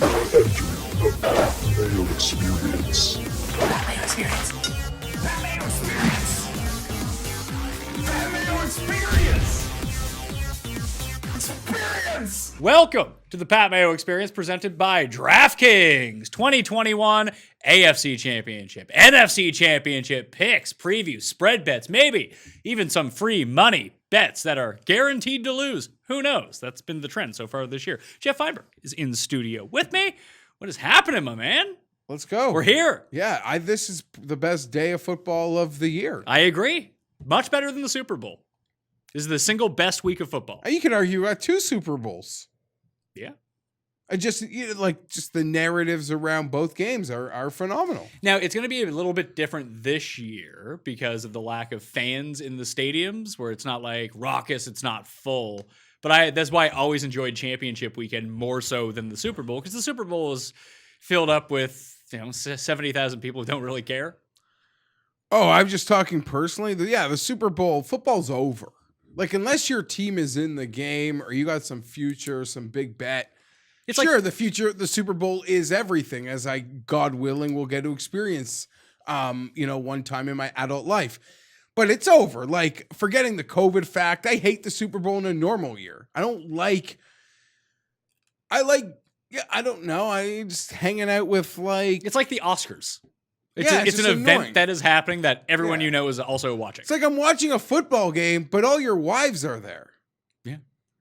Entering the Pat Mayo Experience. Pat Mayo Experience. Pat Mayo Experience. Pat Mayo Experience. Experience. Welcome to the Pat Mayo Experience presented by DraftKings 2021 AFC Championship, NFC Championship picks, previews, spread bets, maybe even some free money bets that are guaranteed to lose. Who knows? That's been the trend so far this year. Geoff Fienberg is in studio with me. What is happening, my man? Let's go. We're here. Yeah, this is the best day of football of the year. I agree. Much better than the Super Bowl. This is the single best week of football. You can argue about 2 Super Bowls. Yeah. And just the narratives around both games are phenomenal. Now, it's going to be a little bit different this year because of the lack of fans in the stadiums, where it's not like raucous, it's not full. But that's why I always enjoyed Championship Weekend more so than the Super Bowl, because the Super Bowl is filled up with 70,000 people who don't really care. Oh, I'm just talking personally. The Super Bowl, football's over. Like, unless your team is in the game or you got some future, some big bet. It's sure, the future, the Super Bowl is everything, as I, God willing, will get to experience, one time in my adult life. But it's over. Like, forgetting the COVID fact, I hate the Super Bowl in a normal year. I don't know. I just hanging out with It's like the Oscars. It's an annoying event that is happening that everyone you know is also watching. It's like I'm watching a football game, but all your wives are there. Yeah.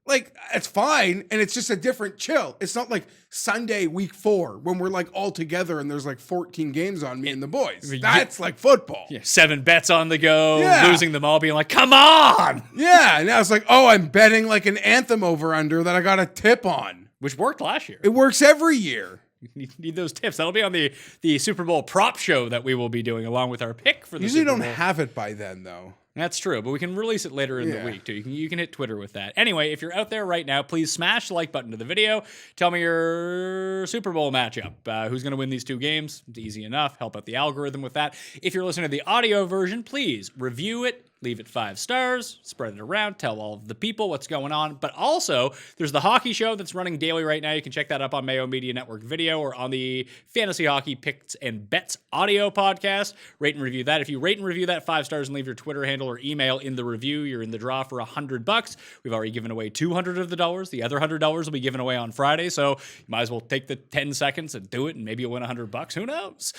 Like, it's fine, and it's just a different chill. It's not like Sunday, week 4, when we're like all together and there's like 14 games on me and the boys. That's like football. Yeah, 7 bets on the go, Yeah. losing them all, being like, come on! Yeah, and now it's like, I'm betting like an Anthem over-under that I got a tip on. Which worked last year. It works every year. You need those tips. That'll be on the Super Bowl prop show that we will be doing along with our pick for the Usually Super Bowl. don't have it by then, though. That's true, but we can release it later in the week, too. You can hit Twitter with that. Anyway, if you're out there right now, please smash the like button to the video. Tell me your Super Bowl matchup. Who's going to win these 2 games? It's easy enough. Help out the algorithm with that. If you're listening to the audio version, please review it. Leave it 5 stars, spread it around, tell all of the people what's going on. But also, there's the hockey show that's running daily right now. You can check that up on Mayo Media Network video or on the Fantasy Hockey Picks and Bets audio podcast. Rate and review that. If you rate and review that 5 stars and leave your Twitter handle or email in the review, you're in the draw for $100. We've already given away $200 of the dollars. The other $100 will be given away on Friday, so you might as well take the 10 seconds and do it, and maybe you'll win $100. Who knows?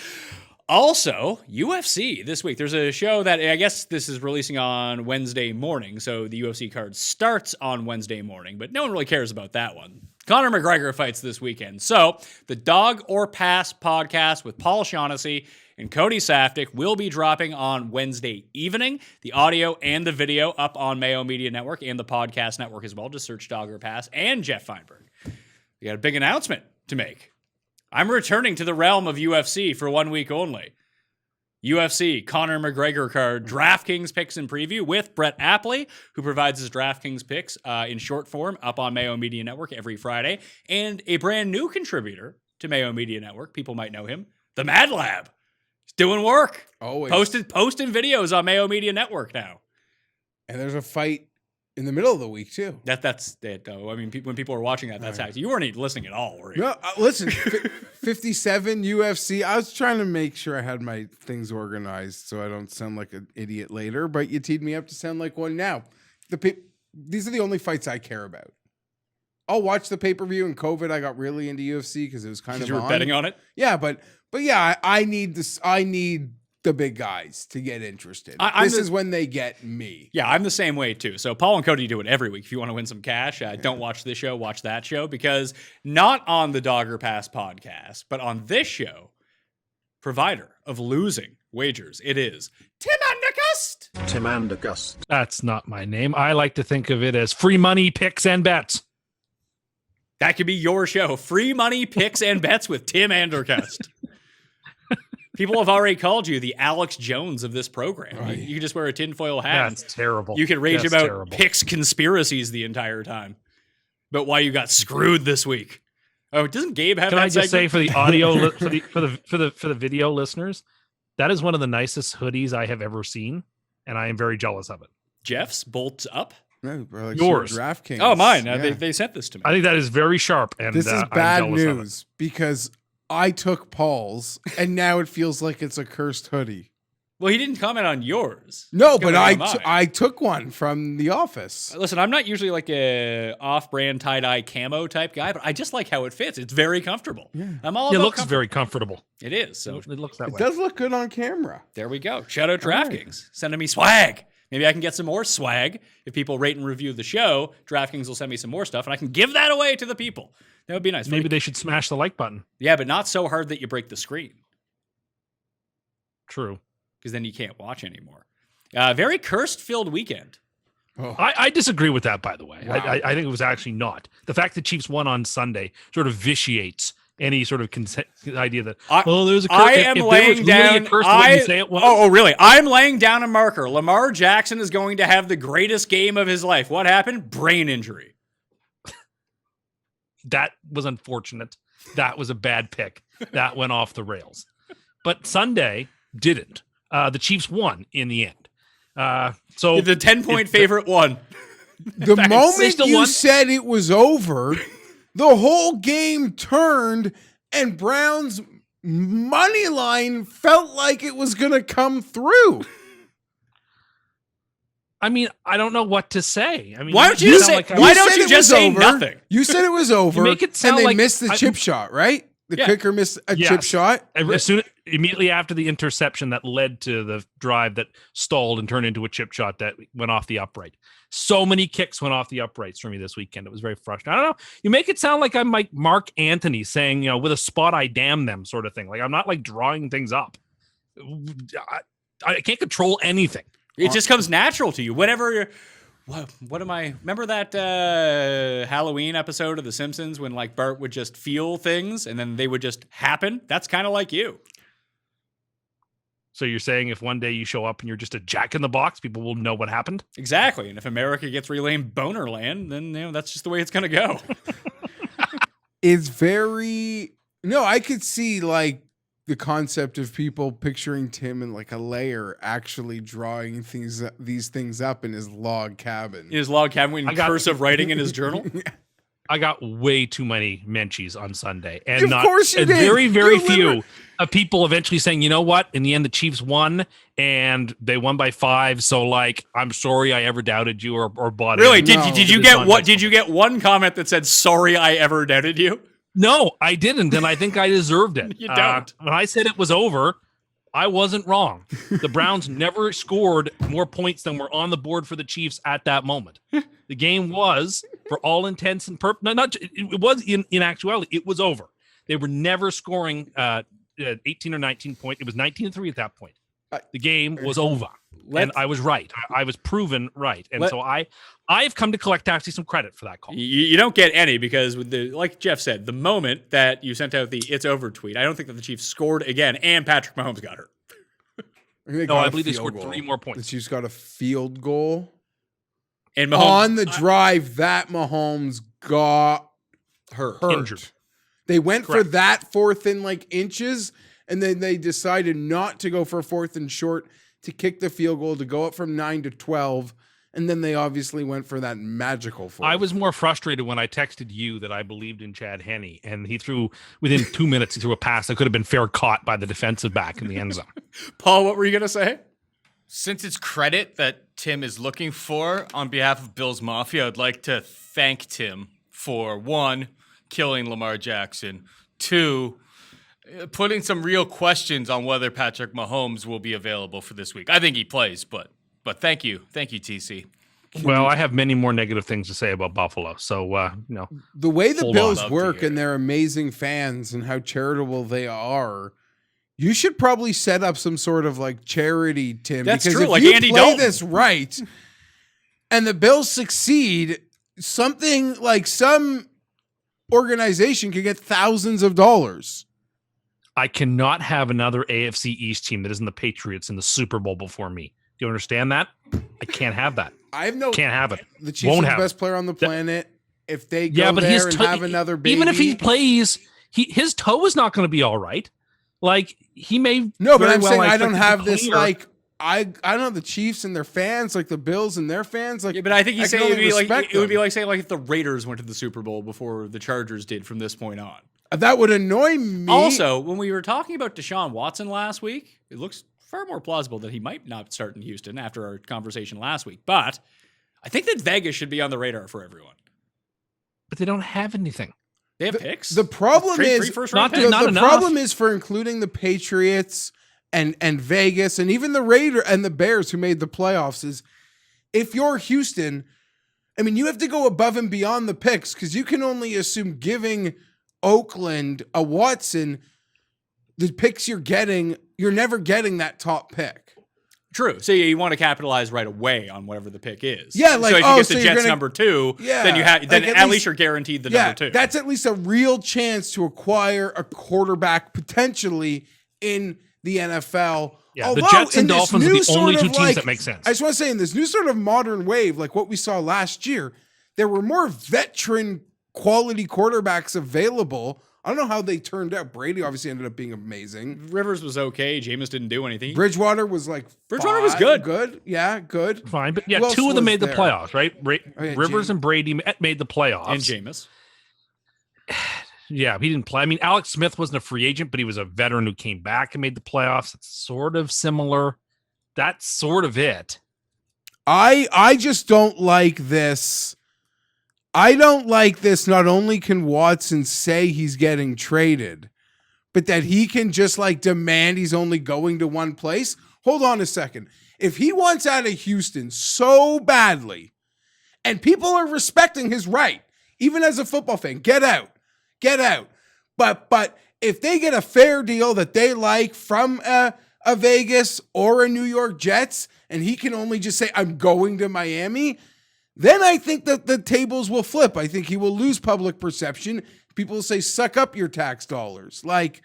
Also, UFC this week. There's a show that I guess this is releasing on Wednesday morning, so the UFC card starts on Wednesday morning, but no one really cares about that one. Conor McGregor fights this weekend. So, the Dog or Pass podcast with Paul Shaughnessy and Cody Saftik will be dropping on Wednesday evening. The audio and the video up on Mayo Media Network and the podcast network as well. Just search Dog or Pass and Geoff Fienberg. We got a big announcement to make. I'm returning to the realm of UFC for 1 week only. UFC, Conor McGregor card, DraftKings picks and preview with Brett Apley, who provides his DraftKings picks in short form up on Mayo Media Network every Friday, and a brand new contributor to Mayo Media Network. People might know him, the Mad Lab. He's doing work. Always. Posting videos on Mayo Media Network now. And there's a fight in the middle of the week, too. That's it, though. I mean, when people are watching that, that's how you weren't even listening at all, were you? No, listen, 57 UFC. I was trying to make sure I had my things organized so I don't sound like an idiot later, but you teed me up to sound like one now. These are the only fights I care about. I'll watch the pay-per-view. In COVID, I got really into UFC because it was kind of you were betting on it? Yeah, but yeah, I need this. I need the big guys to get interested. This is when they get me. Yeah, I'm the same way too. So Paul and Cody do it every week. If you want to win some cash, don't watch this show, watch that show, because not on the Dogger Pass podcast, but on this show, provider of losing wagers, it is Tim Andergust. Tim Andergust. That's not my name. I like to think of it as free money, picks, and bets. That could be your show. Free money, picks, and bets with Tim Andergust. People have already called you the Alex Jones of this program. Right. You can just wear a tinfoil hat. That's terrible. You could rage That's about terrible. picks conspiracies the entire time. But why you got screwed this week. Oh, doesn't Gabe have Can that I just say segment? for the audio, for the video listeners, that is one of the nicest hoodies I have ever seen, and I am very jealous of it. Jeff's bolts up? No, bro, like Yours. DraftKings. Oh, mine. Yeah. They sent this to me. I think that is very sharp. And This is I'm bad jealous of it. news because I took Paul's and now it feels like it's a cursed hoodie. Well, he didn't comment on yours. No, He's but commenting on mine. I took one from the office. Listen, I'm not usually like a off-brand tie-dye camo type guy, but I just like how it fits. It's very comfortable. Yeah. I'm all It about looks comfort. very comfortable. It is. So It looks that It way. does look good on camera. there we go. Shout out right. DraftKings. Sending me swag. Maybe I can get some more swag. If people rate and review the show, DraftKings will send me some more stuff, and I can give that away to the people. That would be nice. Maybe they should smash the like button. Yeah, but not so hard that you break the screen, True. because then you can't watch anymore. Very curse-filled weekend. I disagree with that, by the way. Wow. I think it was actually not. The fact that Chiefs won on Sunday sort of vitiates any sort of idea that, there's a curse. I am laying down. Really? I'm laying down a marker. Lamar Jackson is going to have the greatest game of his life. What happened? Brain injury. That was unfortunate. That was a bad pick. That went off the rails. But Sunday didn't. The Chiefs won in the end. So The 10-point favorite won. The They moment still you won. said it was over, the whole game turned and Brown's money line felt like it was going to come through. I mean, I don't know what to say. I mean, Why don't you sound say- like why You don't said you it just was say over. nothing? You said it was over. make it sound and they like missed the I- chip shot, right? The Yeah. kicker missed a Yes. chip shot. Immediately after the interception that led to the drive that stalled and turned into a chip shot that went off the upright. So many kicks went off the uprights for me this weekend. It was very frustrating. I don't know. You make it sound like I'm like Mark Anthony saying, with a spot I damn them sort of thing. Like I'm not like drawing things up. I can't control anything. It just comes natural to you. Whenever you're. What am I? Remember that Halloween episode of The Simpsons when like Bart would just feel things and then they would just happen? That's kind of like you. So you're saying if one day you show up and you're just a jack in the box, people will know what happened? Exactly. And if America gets renamed Bonerland, then that's just the way it's going to go. It's very no. I could see like the concept of people picturing Tim in like a layer, actually drawing these things up in his log cabin. In his log cabin in cursive writing in his journal. I got way too many menchies on Sunday, and Of course you did. very, very You few of people eventually saying, you know what? In the end, the Chiefs won, and they won by 5. So, like, I'm sorry I ever doubted you or bought it. Really? No. Did you get what? Did you get one comment that said "Sorry, I ever doubted you"? No, I didn't, and I think I deserved it. You don't. When I said it was over, I wasn't wrong. The Browns never scored more points than were on the board for the Chiefs at that moment. The game was, for all intents and purposes, it was in actuality, it was over. They were never scoring 18 or 19 points. It was 19-3 at that point. The game was over, and I was right. I was proven right, and so I've come to collect actually some credit for that call. You don't get any because with like Geoff said, the moment that you sent out the "it's over" tweet, I don't think that the Chiefs scored again, and Patrick Mahomes got hurt. No, I believe they scored 3 more The points. Chiefs got a field goal And Mahomes on the drive that Mahomes got hurt. Injured. They went for Correct. that 4th and like inches, and then they decided not to go for 4th and short to kick the field goal to go up from 9 to 12. And then they obviously went for that magical 4th. I was more frustrated when I texted you that I believed in Chad Henne, and he threw within 2 minutes. He threw a pass that could have been fair caught by the defensive back in the end zone. Paul, what were you gonna say? Since it's credit that Tim is looking for on behalf of Bills Mafia, I'd like to thank Tim for 1, killing Lamar Jackson, 2, putting some real questions on whether Patrick Mahomes will be available for this week. I think he plays, but thank you, TC. Well, I have many more negative things to say about Buffalo, so the way the Hold Bills on. work Love to hear and their amazing fans and how charitable they are. You should probably set up some sort of like charity, Tim. That's because true, if like you Andy play Dalton. this right and the Bills succeed, something like some organization could get thousands of dollars. I cannot have another AFC East team that isn't the Patriots in the Super Bowl before me. Do you understand that? I can't have that. I have no. Can't have it. The Chiefs Won't are the have best player on the planet. If they go Yeah, but there his and toe, have another baby, even if he plays, his toe is not going to be all right. Like he may. no, but very I'm well, saying I I don't expect it to have be this cleaner. like I don't know, the Chiefs and their fans, like the Bills and their fans, like. Yeah, but I think he's saying it would be like saying like if the Raiders went to the Super Bowl before the Chargers did from this point on. That would annoy me. Also, when we were talking about DeShaun Watson last week, it looks far more plausible that he might not start in Houston after our conversation last week. But I think that Vegas should be on the radar for everyone. But they don't have anything. They have picks. The problem is the problem is for including the Patriots and Vegas and even the Raiders and the Bears who made the playoffs is if you're Houston, I mean, you have to go above and beyond the picks because you can only assume giving Oakland a Watson, the picks you're getting, you're never getting that top pick. True. So you want to capitalize right away on whatever the pick is. Yeah, like so if you get the Jets number 2, then you have at least you're guaranteed the number 2. That's at least a real chance to acquire a quarterback potentially in the NFL. Yeah, although, the Jets and in this Dolphins are new the only sort two of, teams like, that make sense. I just want to say, in this new sort of modern wave, like what we saw last year, there were more veteran quality quarterbacks available. I don't know how they turned out. Brady obviously ended up being amazing. Rivers was okay. Jameis didn't do anything. Bridgewater was like was good. Good. Yeah, good. Fine. But yeah, Who else two of them was made the there? playoffs, right? yeah, Rivers and Brady made the playoffs. And Jameis. Yeah, he didn't play. I mean, Alex Smith wasn't a free agent, but he was a veteran who came back and made the playoffs. It's sort of similar. That's sort of it. I just don't like this. I don't like this. Not only can Watson say he's getting traded, but that he can just like demand he's only going to one place. Hold on a second. If he wants out of Houston so badly, and people are respecting his right, even as a football fan, get out. But if they get a fair deal that they like from a Vegas or a New York Jets, and he can only just say, I'm going to Miami, then I think that the tables will flip. I think he will lose public perception. People will say, suck up your tax dollars. Like,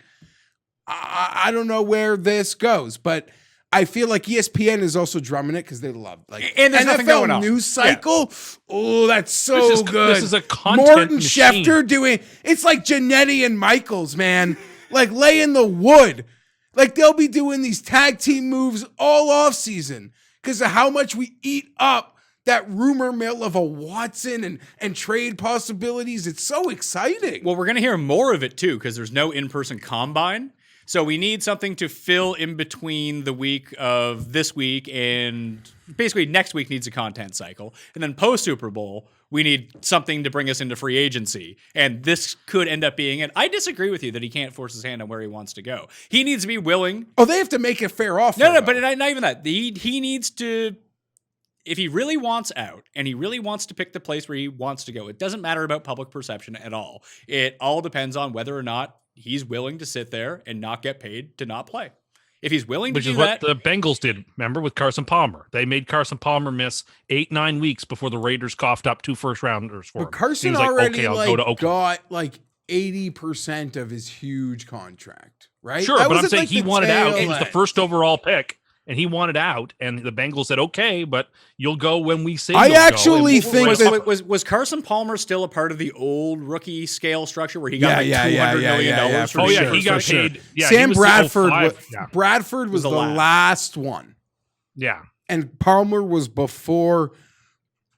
I don't know where this goes, but I feel like ESPN is also drumming it because they love like and there's nothing going NFL on. news cycle. Yeah. Oh, that's so good. This is a content Morton machine. Schefter doing it's like Jannetty and Michaels, man. Like laying the wood. Like they'll be doing these tag team moves all off season because of how much we eat up that rumor mill of a Watson and trade possibilities. It's so exciting. Well, we're going to hear more of it too because there's no in-person combine. So we need something to fill in between the week of this week and basically next week needs a content cycle. And then post Super Bowl, we need something to bring us into free agency. And this could end up being it. I disagree with you that he can't force his hand on where he wants to go. He needs to be willing. Oh, they have to make a fair offer. No, but not even that. He needs to, if he really wants out and he really wants to pick the place where he wants to go, it doesn't matter about public perception at all. It all depends on whether or not he's willing to sit there and not get paid to not play. If he's willing to do that. Which is what the Bengals did, remember, with Carson Palmer. They made Carson Palmer miss 8-9 weeks before the Raiders coughed up 2 first-rounders for him. But Carson he was already I'll go to Oakland. got like 80% of his huge contract, right? Sure, That but I'm was at, saying like, he the wanted out. tail He was the end. first overall pick, and he wanted out. And the Bengals said, okay, but you'll go when we say I you'll actually go. think that Was Carson Palmer still a part of the old rookie scale structure where he got Yeah, like $200 million for for Oh, yeah, sure, he got for sure. paid. Yeah, Sam he was the Bradford. 05. Yeah. Bradford was the the last one, Yeah. and Palmer was before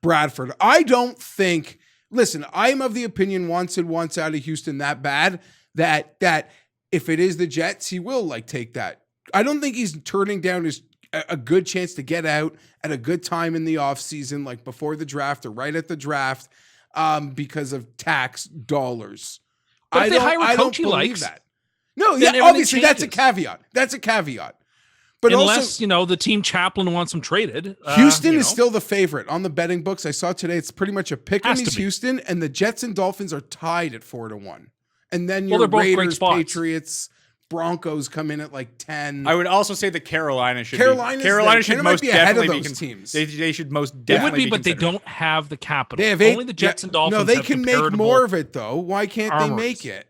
Bradford. I don't think. Listen, I'm of the opinion Watson wants out of Houston that bad that if it is the Jets, he will like take that. I don't think he's turning down a good chance to get out at a good time in the offseason, like before the draft or right at the draft, because of tax dollars. But if they hire a I coach don't he believe likes, that. No, then yeah, everything obviously that's a changes. caveat. But Unless, also, the team chaplain wants him traded. Houston is still the favorite on the betting books. I saw today it's pretty much a pick 'em. Has to He's be. Houston, and the Jets and Dolphins are tied at 4-1. And then Well, your they're both great Raiders, spots. Patriots, Broncos come in at like 10. I would also say that Carolina should Carolina should might most be ahead of definitely those be teams. They should most It definitely would be, but they considered. don't have the capital. They have Only the Jets and Dolphins No, they have can make comparable more of it though. Why can't they armories. make it?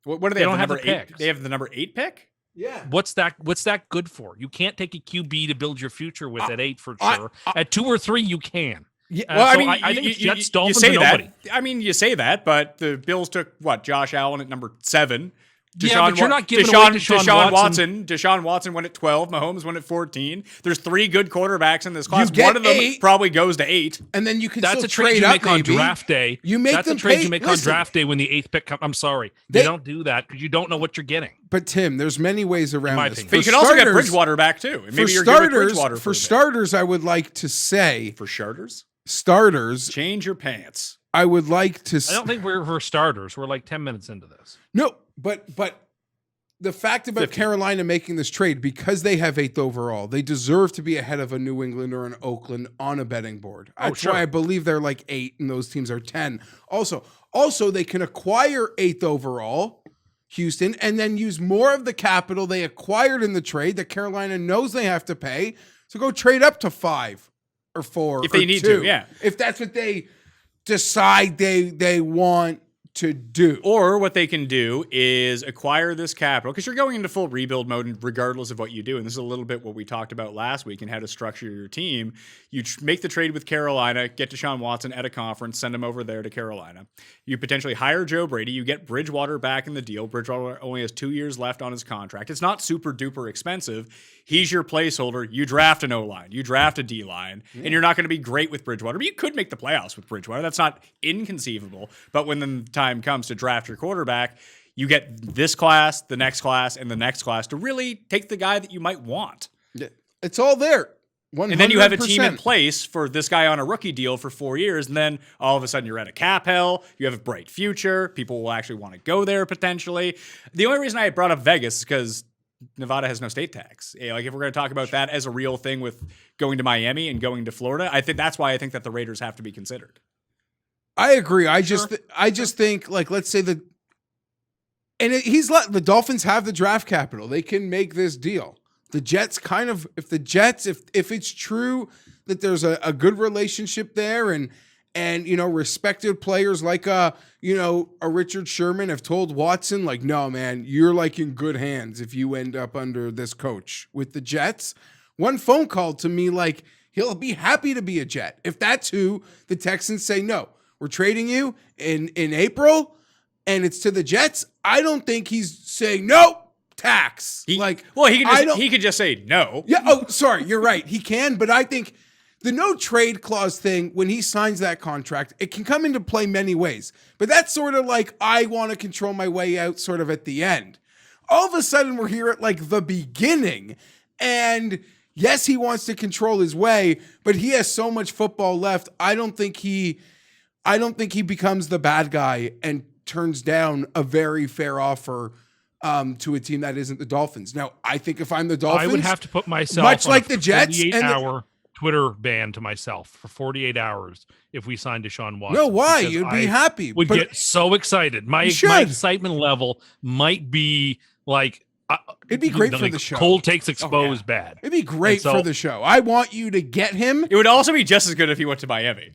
What do they, They have? don't The have number the 8. picks. They have the number 8 pick? Yeah. What's that good for? You can't take a QB to build your future with at 8 for I- sure. At 2 or 3, you can. Yeah, Well, So I mean, I think it's Jets, you Dolphins, say and that. nobody. I mean, you say that, but the Bills took Josh Allen at number 7. Yeah, but you're not giving away Deshaun Watson. Deshaun Watson went at 12. Mahomes went at 14. There's 3 good quarterbacks in this class. get One of them 8, probably goes to 8. and then you can That's still a trade trade you up make on maybe. draft day. You make That's them a trade pay. you make on Listen, draft day when the 8th pick comes. I'm sorry. They- You don't do that because you don't know what you're getting. But Tim, there's many ways around my this. opinion. But you For can also get starters- Bridgewater back too. And maybe for you're good with starters, Bridgewater for a bit. starters, I would like to say For starters, starters. change your pants. I would like to. I don't think we're for starters. We're like 10 minutes into this. No, but the fact about 15. Carolina making this trade, because they have 8th overall, they deserve to be ahead of a New England or an Oakland on a betting board. That's sure. why I believe they're like 8 and those teams are 10. Also, they can acquire 8th overall, Houston, and then use more of the capital they acquired in the trade that Carolina knows they have to pay. So go trade up to 5 or 4 If they or need 2, to, yeah. If that's what they decide they want to do. Or what they can do is acquire this capital, because you're going into full rebuild mode regardless of what you do. And this is a little bit what we talked about last week and how to structure your team. You make the trade with Carolina, get DeShaun Watson at a conference, send him over there to Carolina. You potentially hire Joe Brady. You get Bridgewater back in the deal. Bridgewater only has 2 years left on his contract. It's not super duper expensive. He's your placeholder. You draft an O-line. You draft a D-line. And you're not going to be great with Bridgewater. But you could make the playoffs with Bridgewater. That's not inconceivable. But when the time comes to draft your quarterback, you get this class, the next class, and the next class to really take the guy that you might want. It's all there. 100%. And then you have a team in place for this guy on a rookie deal for 4 years. And then all of a sudden you're at a cap hell. You have a bright future. People will actually want to go there potentially. The only reason I brought up Vegas is because Nevada has no state tax. Like if we're going to talk about that as a real thing with going to Miami and going to Florida, I think that's why I think that the Raiders have to be considered. I agree. I just think, like, let's say the Dolphins have the draft capital. They can make this deal. The Jets if it's true that there's a good relationship there and respected players like a Richard Sherman have told Watson, like, no, man, you're like in good hands if you end up under this coach with the Jets. One phone call to me, like, he'll be happy to be a Jet. If that's who the Texans say, no, we're trading you in April and it's to the Jets, I don't think he's saying no. Tax. He could just say no. Yeah. Oh, sorry. You're right. He can, but I think the no trade clause thing, when he signs that contract, it can come into play many ways. But that's sort of like, I want to control my way out sort of at the end. All of a sudden, we're here at like the beginning. And yes, he wants to control his way, but he has so much football left. I don't think he becomes the bad guy and turns down a very fair offer to a team that isn't the Dolphins. Now, I think if I'm the Dolphins, I would have to put myself much on like a the Jets 48-hour Twitter ban to myself for 48 hours if we signed DeShaun Watson. No, why? Because You'd be happy. Would but get so excited. My excitement level might be like it'd be great for the show. Cold takes exposed bad. It'd be great for the show. I want you to get him. It would also be just as good if he went to Miami.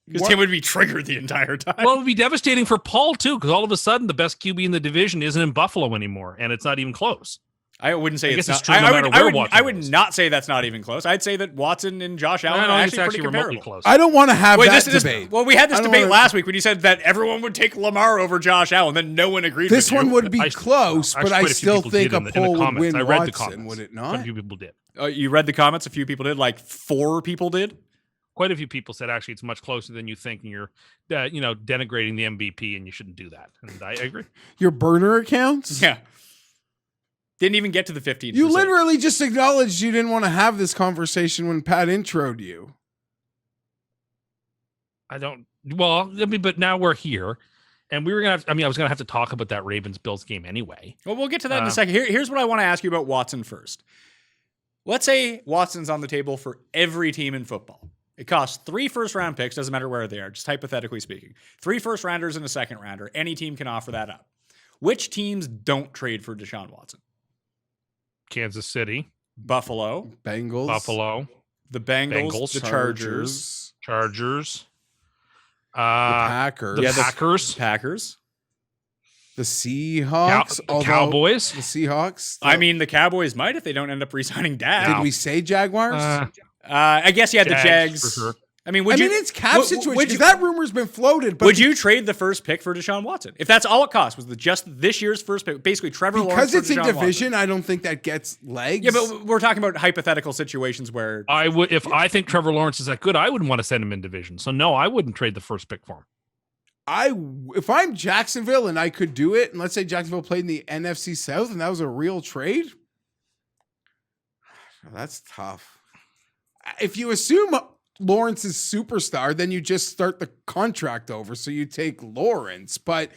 Because Tim would be triggered the entire time. Well, it would be devastating for Paul, too, because all of a sudden the best QB in the division isn't in Buffalo anymore, and it's not even close. I wouldn't say it's not. True no matter where Watson I would not say that's not even close. I'd say that Watson and Josh Allen are actually pretty comparable. Close. I don't want to have that debate. Well, we had this debate last week when you said that everyone would take Lamar over Josh Allen, then no one agreed with you. This one would be close, but I still think a poll would win I read Watson, the comments. would it not? Quite a few people did. You read the comments? A few people did? Like 4 people did? Quite a few people said actually it's much closer than you think, and you're, denigrating the MVP, and you shouldn't do that. And I agree. Your burner accounts? Yeah. Didn't even get to the 15%. You literally just acknowledged you didn't want to have this conversation when Pat introed you. But now we're here, and we were gonna. I was gonna have to talk about that Ravens-Bills game anyway. Well, we'll get to that in a second. Here's what I want to ask you about Watson first. Let's say Watson's on the table for every team in football. It costs 3 first-round picks, doesn't matter where they are, just hypothetically speaking. 3 first-rounders and a second-rounder. Any team can offer that up. Which teams don't trade for DeShaun Watson? Kansas City. Buffalo. Bengals. The Bengals. The Chargers. The Packers. The Packers. The Seahawks. The Cowboys. The Seahawks. I mean, the Cowboys might if they don't end up re-signing Dak. Did we say Jaguars? I guess you had the Jags. For sure. I mean, it's cap situation. 'Cause that rumor's been floated. But would you trade the first pick for DeShaun Watson if that's all it cost? Was just this year's first pick, basically Trevor Lawrence? Because it's in DeShaun division, Watson. I don't think that gets legs. Yeah, but we're talking about hypothetical situations where I would, if I think Trevor Lawrence is that good, I wouldn't want to send him in division. So no, I wouldn't trade the first pick for him. If I'm Jacksonville and I could do it, and let's say Jacksonville played in the NFC South and that was a real trade, that's tough. If you assume Lawrence is superstar, then you just start the contract over. So you take Lawrence, but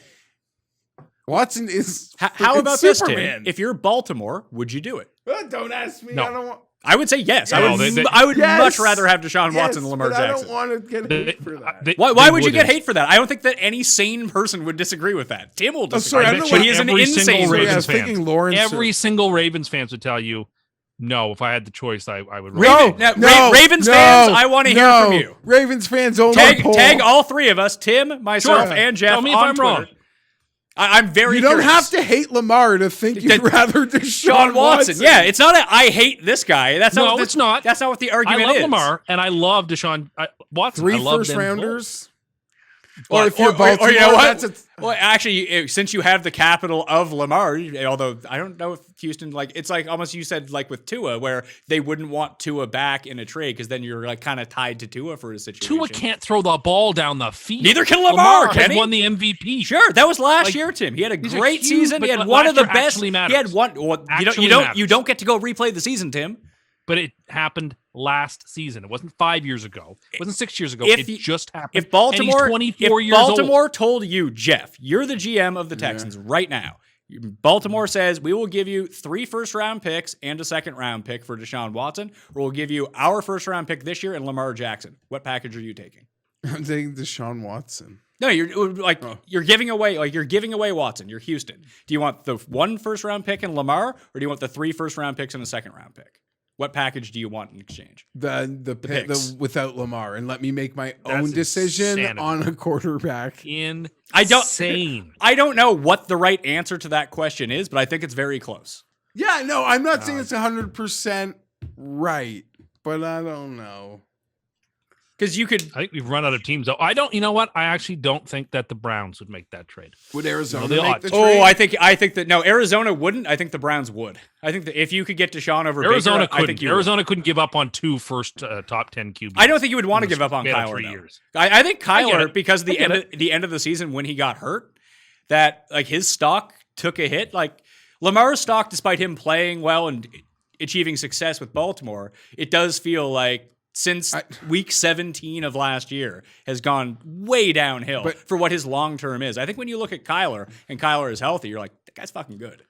Watson is. How about this, Superman. Tim? If you're Baltimore, would you do it? Don't ask me. No. I don't want. I would say yes. Yeah, I would yes. much rather have Deshaun Watson than Lamar but Jackson. I don't want to get hate for that. Why would you get hate for that? I don't think that any sane person would disagree with that. Tim will disagree. sorry, I don't know but what he is an every insane single person. I was Ravens thinking fans. Lawrence. Every single Ravens fans would tell you, no, if I had the choice, I would. Ravens fans, I want to hear from you. Ravens fans only. Tag all three of us, Tim, myself, Sure. and Geoff. Tell me if on I'm Twitter. wrong. I'm very. You don't curious. have to hate Lamar to think you'd rather Deshaun Watson. Yeah, it's not a I hate this guy. That's not. No, it's not. That's not what the argument I love is. Lamar and I love Deshaun Watson. 3 I love first them rounders. Or Or if you're or Baltimore, you know what? that's Well, actually, since you have the capital of Lamar, although I don't know if Houston it's like almost you said like with Tua, where they wouldn't want Tua back in a trade because then you're like kind of tied to Tua for a situation. Tua can't throw the ball down the field. Neither can Lamar. has Can he? won the MVP. Sure, that was last Like, year, Tim. He had a he's a great huge- season. He but had one last of the year best. actually He had matters. one. Well, Actually you matters. don't get to go replay the season, Tim. But it happened last season. It wasn't 5 years ago. It wasn't 6 years ago. If It you- just happened. If Baltimore, and he's 24 if years old. Baltimore told you, Geoff, you're the GM of the Texans right now. Baltimore says we will give you 3 first-round picks and a second-round pick for Deshaun Watson, or we'll give you our first-round pick this year and Lamar Jackson. What package are you taking? I'm taking Deshaun Watson. No, you're giving away Watson. You're Houston. Do you want the 1 first-round pick in Lamar, or do you want the 3 first-round picks and a second-round pick? What package do you want in exchange? The picks. without Lamar, and let me make my That's own decision insanity. on a quarterback. Insane. I don't know what the right answer to that question is, but I think it's very close. Yeah, no, I'm not saying it's 100% right, but I don't know. Because you could. I think we've run out of teams. Though you know what? I actually don't think that the Browns would make that trade. Would Arizona they make ought the to. trade? I think that no, Arizona wouldn't. I think the Browns would. I think that if you could get Deshaun over Arizona Baker, I think couldn't. you would. Arizona couldn't give up on 2 first top 10 QBs. I don't think you would want to in the give up on span of Kyler. 3 though. years. I think Kyler, it. because of I get the end of the season when he got hurt, that like his stock took a hit. Like Lamar's stock, despite him playing well and achieving success with Baltimore, it does feel like since week 17 of last year has gone way downhill for what his long term is. I think when you look at Kyler and Kyler is healthy, you're like, that guy's fucking good.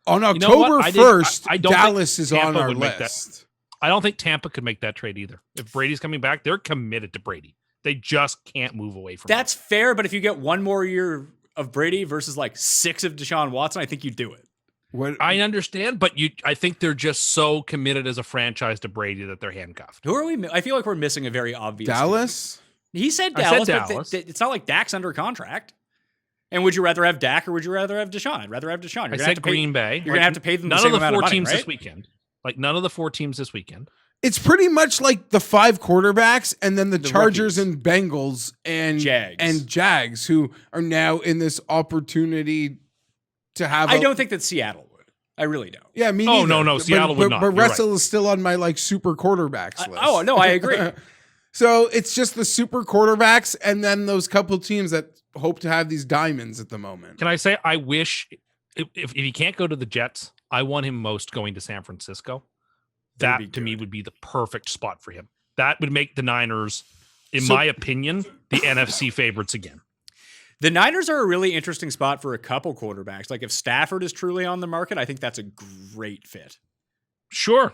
On know October what? 1st, I don't Dallas think is on Tampa our would make that. list. I don't think Tampa could make that trade either. If Brady's coming back, they're committed to Brady. They just can't move away from That's fair, but if you get one more year of Brady versus like 6 of Deshaun Watson, I think you do it. it. I understand, but I think they're just so committed as a franchise to Brady that they're handcuffed. Who are we? I feel like we're missing a very obvious Dallas? team. He said I Dallas, said but Dallas. it's not like Dak's under contract. And would you rather have Dak or would you rather have Deshaun? I'd rather have Deshaun. I said Green Bay. You're gonna have to pay them the none same of the amount 4 of money, teams right? this weekend. Like none of the 4 teams this weekend. It's pretty much like the 5 quarterbacks and then the Chargers rookies. and Bengals and Jags. who are now in this opportunity to have I don't think that Seattle would. I really don't. Yeah, me Oh, neither. no, Seattle but, would not. But You're Russell is still on my like super quarterbacks list. Oh, no, I agree. So it's just the super quarterbacks and then those couple teams that hope to have these diamonds at the moment. Can I say I wish if he can't go to the Jets, I want him most going to San Francisco. That'd be That to me good. would be the perfect spot for him. That would make the Niners, in my opinion, the NFC favorites again. The Niners are a really interesting spot for a couple quarterbacks. Like if Stafford is truly on the market, I think that's a great fit. Sure.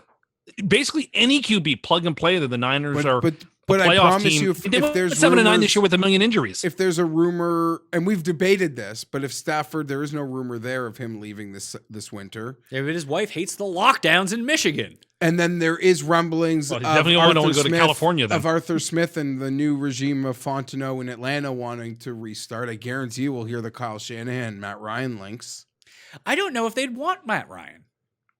Basically any QB plug and play that the Niners are But a I playoff promise team. you, They if went there's 7-9 this rumors- year with a million injuries. if there's a rumor, and we've debated this, but if Stafford, there is no rumor there of him leaving this winter, Yeah, but his wife hates the lockdowns in Michigan. and then there is rumblings Well, he of definitely won't Arthur go to Smith, California then. of Arthur Smith and the new regime of Fontenot in Atlanta wanting to restart. I guarantee you we'll hear the Kyle Shanahan, Matt Ryan links. I don't know if they'd want Matt Ryan.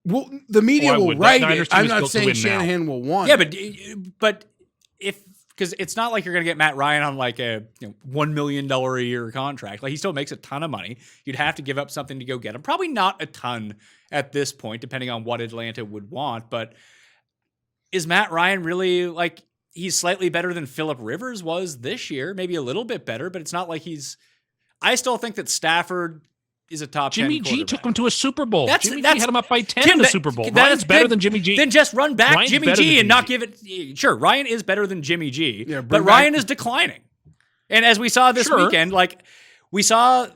Well, the media Why will would? That write Niners it. team I'm is not built to saying win now. Shanahan will want. Yeah, it. but if because it's not like you're going to get Matt Ryan on like a $1 million a year contract. Like he still makes a ton of money. You'd have to give up something to go get him. Probably not a ton at this point, depending on what Atlanta would want. But is Matt Ryan really like he's slightly better than Phillip Rivers was this year? Maybe a little bit better, but it's not like he's. I still think that Stafford is a top 10 Jimmy G took him to a Super Bowl. Jimmy G had him up by 10 in the Super Bowl. Ryan's better than Jimmy G. Then just run back Ryan's Jimmy better G than and not Jimmy give it. Sure, Ryan is better than Jimmy G, Yeah, but Ryan is declining. And as we saw this weekend, like we saw,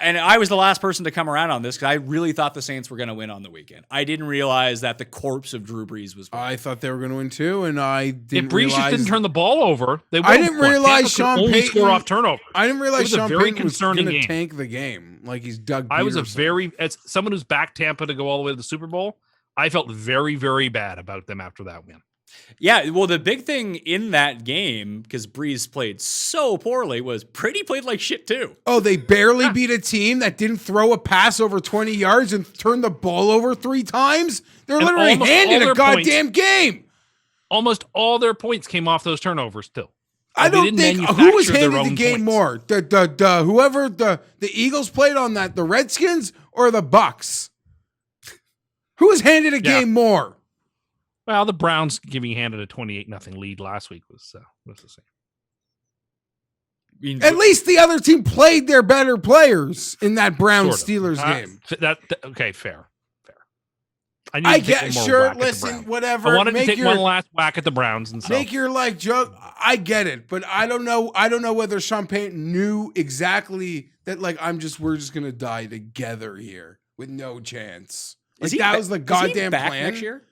and I was the last person to come around on this because I really thought the Saints were going to win on the weekend. I didn't realize that the corpse of Drew Brees was winning. I thought they were going to win too, and I didn't If Brees realize. just didn't turn the ball over, they would. I didn't realize Sean only Payton score off turnovers. I didn't realize It was a Sean very Payton was concerning going to game. tank the game like he's Doug. I was Peterson. as someone who's backed Tampa to go all the way to the Super Bowl, I felt very, very bad about them after that win. Yeah, well, the big thing in that game, because Brees played so poorly, was Brady played like shit too. Oh, they barely beat a team that didn't throw a pass over 20 yards and turned the ball over 3 times. They're And literally almost all handed a their goddamn game. Almost all their points came off those turnovers too. I They don't didn't think who was manufacture their handed the own game points. more. Whoever the Eagles played on that, the Redskins or the Bucks. Who was handed a game more? Well, the Browns giving handed a 28-0 lead last week was the same. I mean, At least the other team played their better players in that Browns Sort of. Steelers game. Okay, fair. need I to take get one more sure. whack at the Listen, Browns. whatever. I wanted to make take your, one last whack at the Browns and so. Make your like joke. I get it, but I don't know. I don't know whether Sean Payton knew exactly that. Like, we're just gonna die together here with no chance. Like that was the goddamn back plan. next year?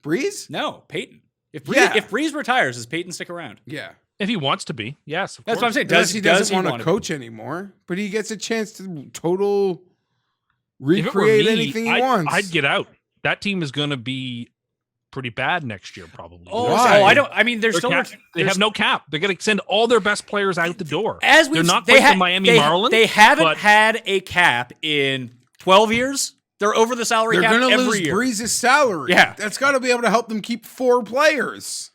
Breeze? No, Peyton. If Breeze retires, does Peyton stick around? Yeah. If he wants to be, yes. Of That's course. what I'm saying. Does he doesn't want want to coach anymore, but he gets a chance to total If it were recreate me, anything he I'd, wants. I'd get out. That team is going to be pretty bad next year, probably. Why? I don't. I mean, there's Their still cap- they have no cap. They're going to send all their best players out the door. as we They're not they playing the Miami Marlins. They haven't but had a cap in 12 years. They're over the salary They're cap going to every lose year, Breeze's salary. Yeah. That's got to be able to help them keep 4 players.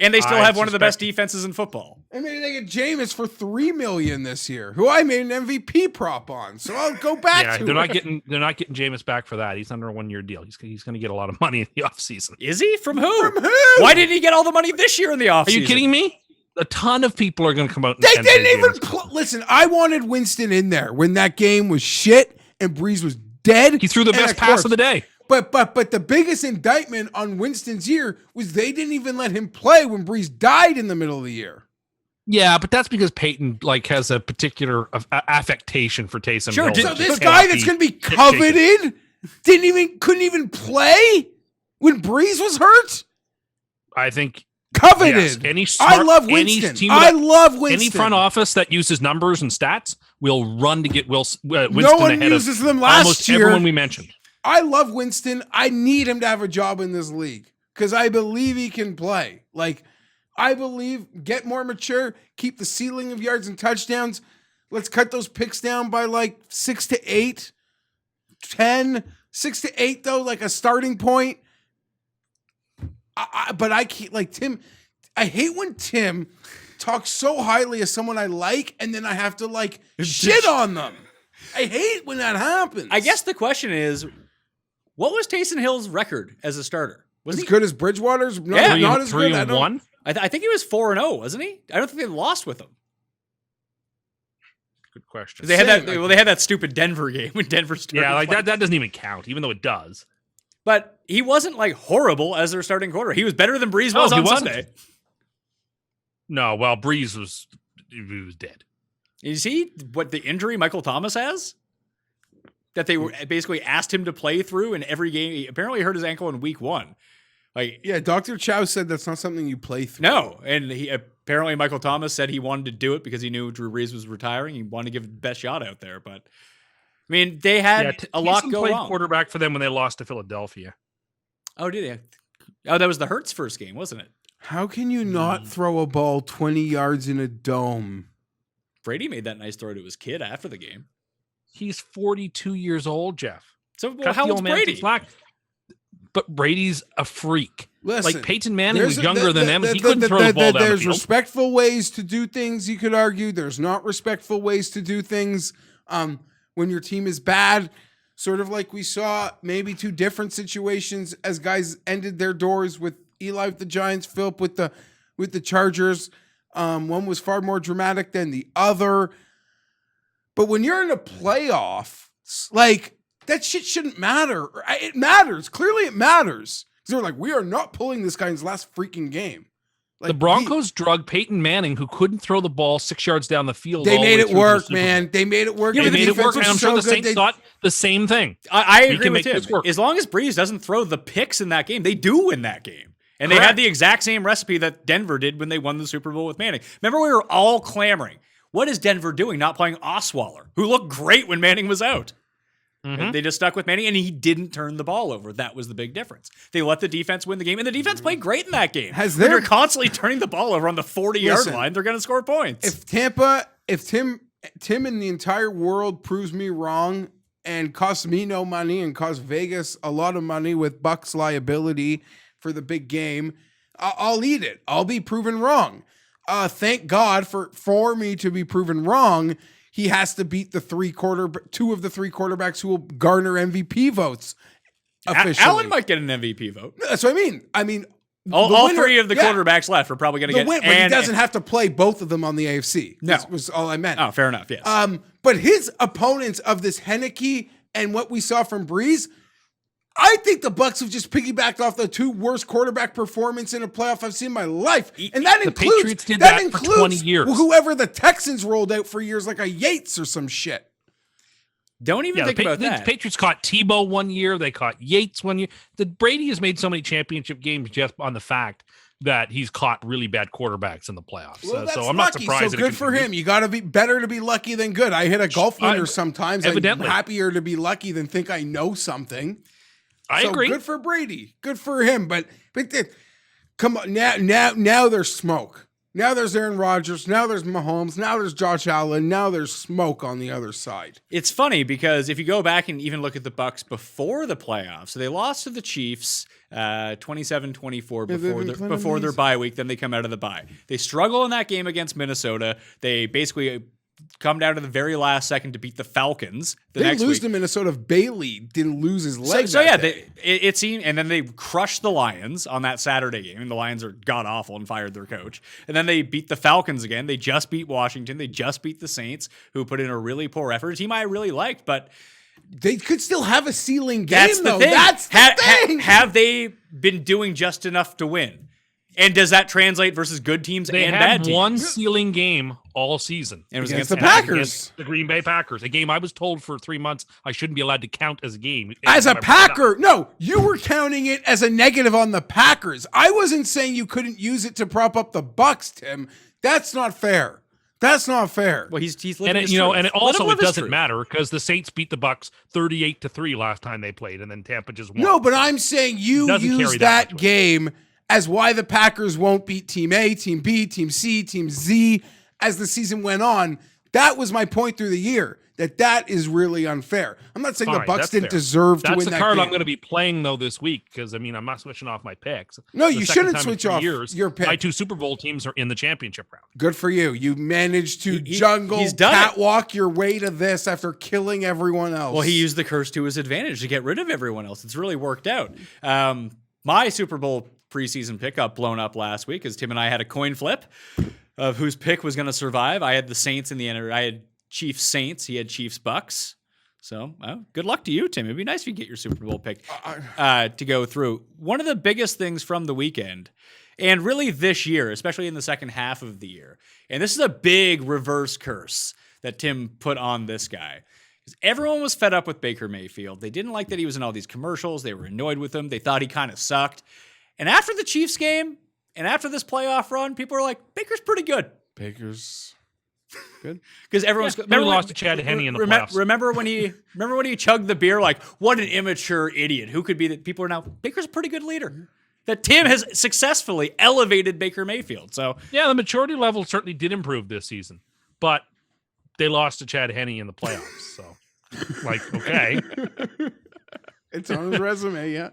and they still I have one of the best suspect- defenses in football. And maybe they get Jameis for $3 million this year, who I made an MVP prop on. So I'll go back yeah, to they're it. not getting Jameis back for that. He's under a 1-year deal. He's going to get a lot of money in the offseason. Is he from who? From who? Why didn't he get all the money this year in the offseason? Are you kidding me? A ton of people are going to come out. And They and didn't say even Jameis. listen. I wanted Winston in there when that game was shit and Breeze was dead. He threw the And best pass of the day. But the biggest indictment on Winston's year was they didn't even let him play when Breeze died in the middle of the year. Yeah, but that's because Peyton has a particular affectation for Taysom Sure, Hill. did- So that this just guy cannot that's be going to be shaken. coveted couldn't even play when Breeze was hurt. I think Coveted. yes, any I smart, love any Winston. team I with love Winston. any front office that uses numbers and stats will run to get Winston No one ahead uses of them last almost year. everyone we mentioned. I love Winston. I need him to have a job in this league because I believe he can play. Like, I believe get more mature, keep the ceiling of yards and touchdowns. Let's cut those picks down by like 6 to 8, 10, 6 to 8 though, like a starting point. But I can't like Tim. I hate when Tim talks so highly of someone I like, and then I have to like shit on them. I hate when that happens. I guess the question is, what was Taysom Hill's record as a starter? Was as he good as Bridgewater's. No, Yeah. not as Three good. I and don't- one. I think he was 4-0, wasn't he? I don't think they lost with him. Good question. They had Same, that. I Well, they had that stupid Denver game when Denver started. Yeah, like playing. that doesn't even count, even though it does. But he wasn't like horrible as their starting quarter. He was better than Breeze No, was he on wasn't. Sunday. No, well, Breeze was dead. You see what the injury Michael Thomas has? That they were basically asked him to play through in every game. He apparently hurt his ankle in week 1. Like, Yeah, Dr. Chow said that's not something you play through. no. And he apparently Michael Thomas said he wanted to do it because he knew Drew Brees was retiring. He wanted to give the best shot out there. But I mean, they had a lot Taysom go played wrong. quarterback for them when they lost to Philadelphia. Oh, did they? Oh, that was the Hurts first game, wasn't it? How can you not throw a ball 20 yards in a dome? Brady made that nice throw to his kid after the game. He's 42 years old, Jeff. So well, Cut how the old's old man some Brady? slack. but Brady's a freak. Listen, like Peyton Manning was younger than them. He couldn't throw the ball down the There's field. respectful ways to do things, you could argue. There's not respectful ways to do things. When your team is bad, sort of like we saw maybe two different situations as guys ended their doors with Eli with the Giants, Philip with the Chargers. One was far more dramatic than the other. But when you're in a playoff, like, that shit shouldn't matter. It matters. Clearly it matters. Because they're like, we are not pulling this guy in his last freaking game. Like, the Broncos drugged Peyton Manning, who couldn't throw the ball 6 yards down the field. They made it work, the man. They made it work. Yeah, The they made it defense work, was and I'm sure the so good. Saints thought the same thing. I We agree can with make this him. work. As long as Breeze doesn't throw the picks in that game, they do win that game. And they had the exact same recipe that Denver did when they won the Super Bowl with Manning. Remember, we were all clamoring. What is Denver doing not playing Osweiler, who looked great when Manning was out? And they just stuck with Manning, and he didn't turn the ball over. That was the big difference. They let the defense win the game, and the defense played great in that game. When you're constantly turning the ball over on the 40-yard line, they're going to score points. If Tim and the entire world proves me wrong and costs me no money and costs Vegas a lot of money with Bucks liability for the big game, I'll eat it. I'll be proven wrong. Thank God for me to be proven wrong. He has to beat two of the three quarterbacks who will garner MVP votes officially. Allen might get an MVP vote. That's what I mean. All three of the quarterbacks left are probably going to get win, but he doesn't have to play both of them on the AFC. No. Was all I meant. Oh, fair enough, yes. But his opponents of this Heineke and what we saw from Breeze, I think the Bucks have just piggybacked off the two worst quarterback performance in a playoff I've seen in my life. And that includes Patriots did that for 20 years. Whoever the Texans rolled out for years, like a Yates or some shit. Don't even think about that. The Patriots caught Tebow 1 year. They caught Yates 1 year. Brady has made so many championship games just on the fact that he's caught really bad quarterbacks in the playoffs. Well, that's so I'm not lucky. surprised. So good for him. You got to be better to be lucky than good. I hit a golf winner sometimes. Evidently. I'm happier to be lucky than think I know something. I agree. Good for Brady. Good for him. But come on, now there's smoke. Now there's Aaron Rodgers. Now there's Mahomes. Now there's Josh Allen. Now there's smoke on the other side. It's funny because if you go back and even look at the Bucks before the playoffs, so they lost to the Chiefs 27-24 before their bye week. Then they come out of the bye. They struggle in that game against Minnesota. They basically come down to the very last second to beat the Falcons. They lose to Minnesota if Bailey didn't lose his leg. So yeah, it seemed, and then they crushed the Lions on that Saturday game. And the Lions are god awful and fired their coach. And then they beat the Falcons again. They just beat Washington. They just beat the Saints, who put in a really poor effort. A team I really liked, but they could still have a ceiling game. That's the thing. That's the thing. Have they been doing just enough to win? And does that translate versus good teams and bad teams? They had one ceiling game all season. And it was against the Packers. Against the Green Bay Packers. A game I was told for 3 months I shouldn't be allowed to count as a game. As a Packer. No, you were counting it as a negative on the Packers. I wasn't saying you couldn't use it to prop up the Bucks, Tim. That's not fair. That's not fair. Well, he's living his truth. truth. And also it doesn't matter because the Saints beat the Bucks 38-3 last time they played, and then Tampa just won. No, but I'm saying you use that game as why the Packers won't beat Team A, Team B, Team C, Team Z as the season went on. That was my point through the year, that is really unfair. I'm not saying the Bucks didn't deserve to win that game. That's the card I'm going to be playing, though, this week because, I'm not switching off my picks. No, you shouldn't switch off your pick. My two Super Bowl teams are in the championship round. Good for you. You managed to catwalk your way to this after killing everyone else. Well, he used the curse to his advantage to get rid of everyone else. It's really worked out. My Super Bowl preseason pick got blown up last week because Tim and I had a coin flip of whose pick was going to survive. I had the Saints in the end. I had Chiefs Saints. He had Chiefs Bucks. So good luck to you, Tim. It'd be nice if you get your Super Bowl pick to go through. One of the biggest things from the weekend, and really this year, especially in the second half of the year, and this is a big reverse curse that Tim put on this guy. Everyone was fed up with Baker Mayfield. They didn't like that he was in all these commercials. They were annoyed with him. They thought he kind of sucked. And after the Chiefs game and after this playoff run, people are like, Baker's pretty good. Baker's good. Because everyone's never lost to Chad Henne in the playoffs. Remember when he chugged the beer? Like, what an immature idiot. Who could be that? People are now, Baker's a pretty good leader. That Tim has successfully elevated Baker Mayfield. So yeah, the maturity level certainly did improve this season. But they lost to Chad Henne in the playoffs. So, okay. It's on his resume, yeah.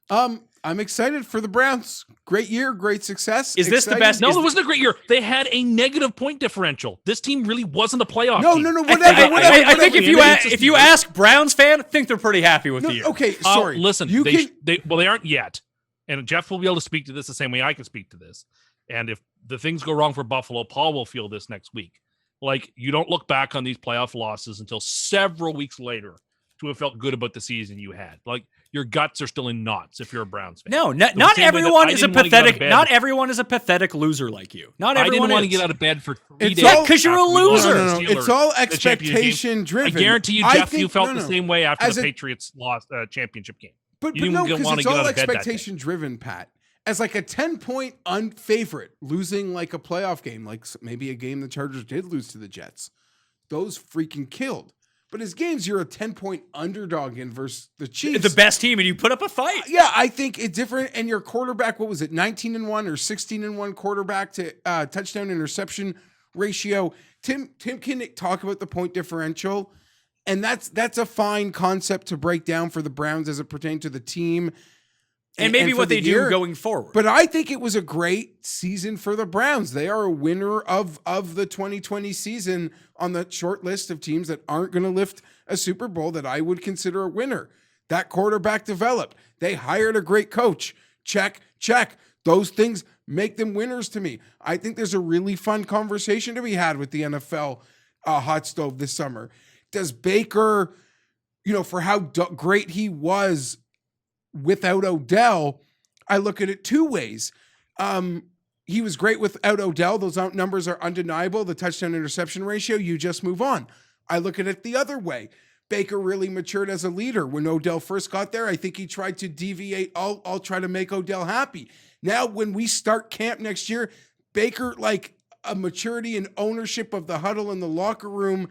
I'm excited for the Browns. Great year, great success. Is this the best? No, it wasn't a great year. They had a negative point differential. This team really wasn't a playoff No, team. no, whatever. I think if you ask Browns fan, I think they're pretty happy with the year. Okay, sorry. Listen, they aren't yet. And Geoff will be able to speak to this the same way I can speak to this. And if the things go wrong for Buffalo, Paul will feel this next week. Like, you don't look back on these playoff losses until several weeks later to have felt good about the season you had. Like, your guts are still in knots if you're a Browns fan. No, not everyone is a pathetic. Not everyone is a pathetic loser like you. Not everyone. I didn't want to is. get out of bed for 3 days. Yeah, because you're a loser. No. It's all expectation driven. I guarantee you, Geoff, you felt the same way after the Patriots lost championship game. But no, because it's all expectation driven, Pat. As like a 10-point unfavorite, losing like a playoff game, like maybe a game the Chargers did lose to the Jets. Those freaking killed. But as games, you're a 10-point underdog in versus the Chiefs. The best team, and you put up a fight. Yeah, I think it's different. And your quarterback, what was it, 19-1 or 16-1 quarterback to touchdown interception ratio. Tim can talk about the point differential, and that's a fine concept to break down for the Browns as it pertains to the team. And maybe what they do going forward. But I think it was a great season for the Browns. They are a winner of the 2020 season on the short list of teams that aren't going to lift a Super Bowl that I would consider a winner. That quarterback developed. They hired a great coach. Check. Those things make them winners to me. I think there's a really fun conversation to be had with the NFL hot stove this summer. Does Baker, for how great he was without Odell, I look at it two ways. He was great without Odell. Those numbers are undeniable. The touchdown interception ratio, you just move on. I look at it the other way. Baker really matured as a leader. When Odell first got there, I think he tried to deviate. I'll try to make Odell happy. Now, when we start camp next year, Baker, like a maturity and ownership of the huddle in the locker room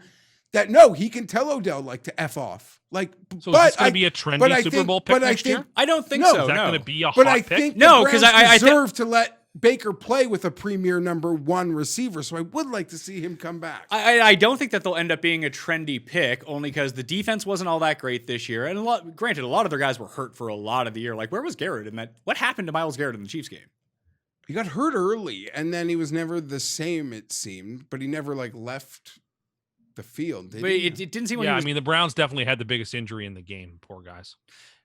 that, no, he can tell Odell, like, to F off. Like, so is this going to be a trendy Super Bowl pick next year? I don't think so. Is that going to be a hot pick? But I pick? think no, because I deserve to let Baker play with a premier number one receiver. So I would like to see him come back. I don't think that they'll end up being a trendy pick, only because the defense wasn't all that great this year. And granted, a lot of their guys were hurt for a lot of the year. Like, where was Garrett in that? What happened to Myles Garrett in the Chiefs game? He got hurt early, and then he was never the same, it seemed. But he never, left the field, did he? It didn't seem like I mean, the Browns definitely had the biggest injury in the game. Poor guys.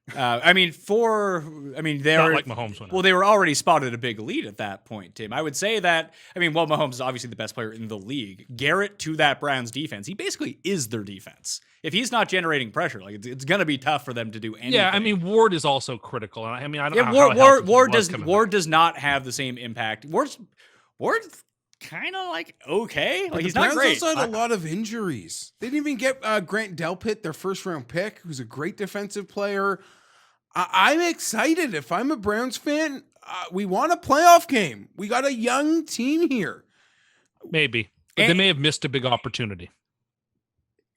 they were not like Mahomes went out. Well, they were already spotted a big lead at that point, Tim. I would say that, Mahomes is obviously the best player in the league. Garrett to that Browns defense, he basically is their defense. If he's not generating pressure, it's going to be tough for them to do anything. Yeah, I mean, Ward is also critical. I don't know how Ward does not have the same impact. Ward's kind of okay. He's not great. The Browns also had a lot of injuries. They didn't even get Grant Delpit, their first round pick, who's a great defensive player. I'm excited. If I'm a Browns fan, we want a playoff game. We got a young team here. Maybe. But they may have missed a big opportunity.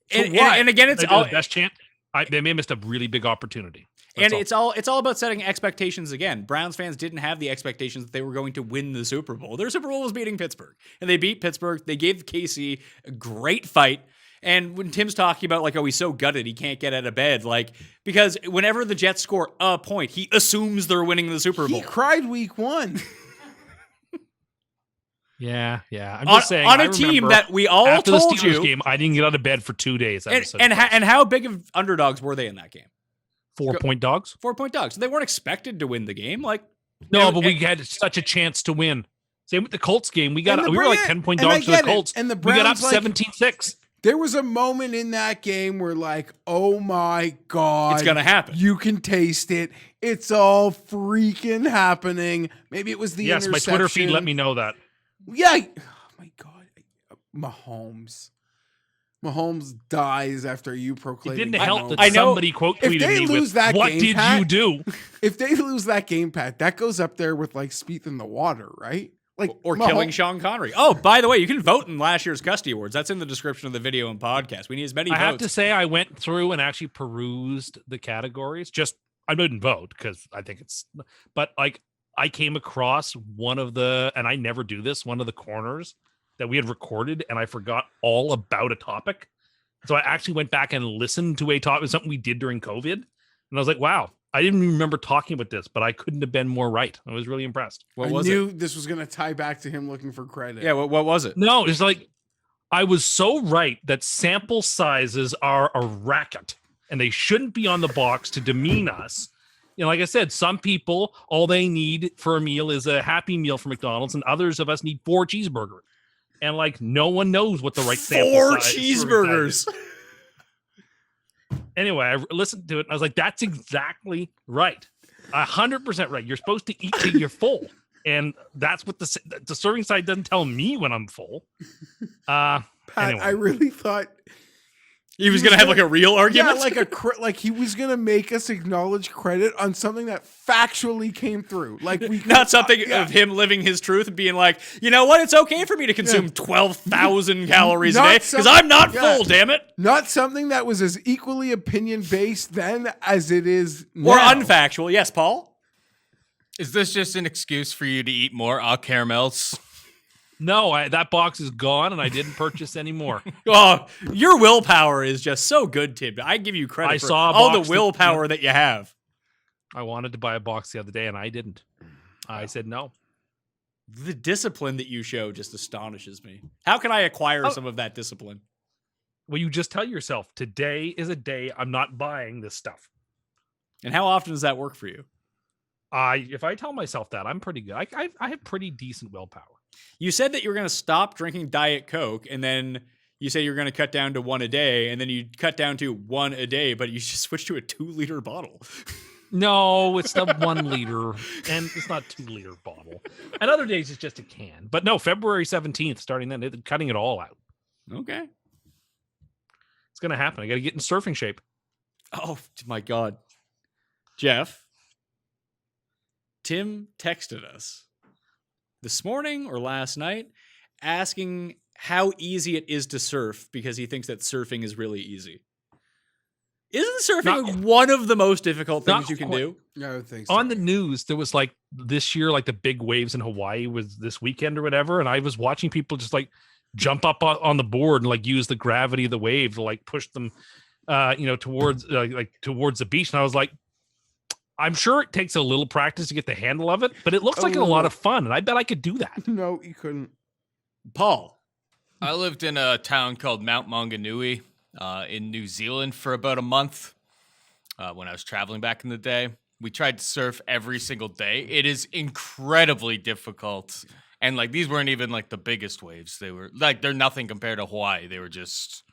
And again, it's all the best chance. They may have missed a really big opportunity. It's all about setting expectations again. Browns fans didn't have the expectations that they were going to win the Super Bowl. Their Super Bowl was beating Pittsburgh. And they beat Pittsburgh. They gave KC a great fight. And when Tim's talking about, he's so gutted he can't get out of bed, because whenever the Jets score a point, he assumes they're winning the Super Bowl. He cried week one. Yeah. I'm just saying. On a team that we all after told the Steelers you. game, I didn't get out of bed for 2 days. And how big of underdogs were they in that game? 4-point dogs? 4-point dogs. So they weren't expected to win the game. No, but we had such a chance to win. Same with the Colts game. We were 10-point dogs for the Colts. And the we got up Browns, 17-6. There was a moment in that game where oh my God. It's going to happen. You can taste it. It's all freaking happening. Maybe it was the interception. Yes, my Twitter feed let me know that. Yeah. Oh my God. Mahomes dies after you proclaim. It didn't help that somebody quote tweeted me with, "What did you do?" If they lose that game, Pat, that goes up there with Spieth in the water, right? Or killing Sean Connery. Oh, by the way, you can vote in last year's Cust Awards. That's in the description of the video and podcast. We need as many votes. I have to say, I went through and actually perused the categories. I didn't vote because I think but I came across one of the, and I never do this, one of the corners that we had recorded, and I forgot all about a topic. So I actually went back and listened to a topic, something we did during COVID. And I was like, wow, I didn't even remember talking about this, but I couldn't have been more right. I was really impressed. What I was knew it? this was going to tie back to him looking for credit. Yeah, what was it? No, it's like I was so right that sample sizes are a racket and they shouldn't be on the box to demean us. You know, like I said, some people, all they need for a meal is a Happy Meal from McDonald's, and others of us need 4 cheeseburgers. And like, no one knows what the right sample 4 size cheeseburgers. Anyway, I listened to it and I was like, that's exactly right. 100% right. You're supposed to eat till you're full. And that's what the serving side doesn't tell me when I'm full. Pat, Anyway. I really thought He was going to have like a real argument? yeah, like he was going to make us acknowledge credit on something that factually came through. Like we Not something of him living his truth and being like, you know what? It's okay for me to consume 12,000 calories a Not day because some- I'm not yeah. full, damn it. Not something that was as equally opinion based then as it is Or now. unfactual. Yes, Paul? Is this just an excuse for you to eat more au caramels? No, that box is gone and I didn't purchase any more. Oh, your willpower is just so good, Tim. I give you credit I for saw a all box the willpower that you have. I wanted to buy a box the other day and I didn't. I said no. The discipline that you show just astonishes me. How can I acquire some of that discipline? Well, you just tell yourself, today is a day I'm not buying this stuff. And how often does that work for you? If I tell myself that, I'm pretty good. I have pretty decent willpower. You said that you were going to stop drinking Diet Coke, and then you say you're going to cut down to 1 a day, and then you cut down to 1 a day, but you just switched to a 2-liter bottle. No, it's the 1 liter, and it's not 2-liter bottle. And other days it's just a can. But no, February 17th, starting then, they're cutting it all out. Okay. It's going to happen. I got to get in surfing shape. Oh, my God. Geoff, Tim texted us this morning or last night asking how easy it is to surf because he thinks that surfing is really easy. Isn't surfing one of the most difficult things you can do? Yeah, I would think so. On the news, there was like this year, like the big waves in Hawaii was this weekend or whatever. And I was watching people just like jump up on the board and like use the gravity of the wave to like push them, towards towards the beach. And I was like, I'm sure it takes a little practice to get the handle of it, but it looks like a lot of fun. And I bet I could do that. No, you couldn't. Paul. I lived in a town called Mount Maunganui in New Zealand for about a month when I was traveling back in the day. We tried to surf every single day. It is incredibly difficult. And like these weren't even like the biggest waves. They were like they're nothing compared to Hawaii. They were just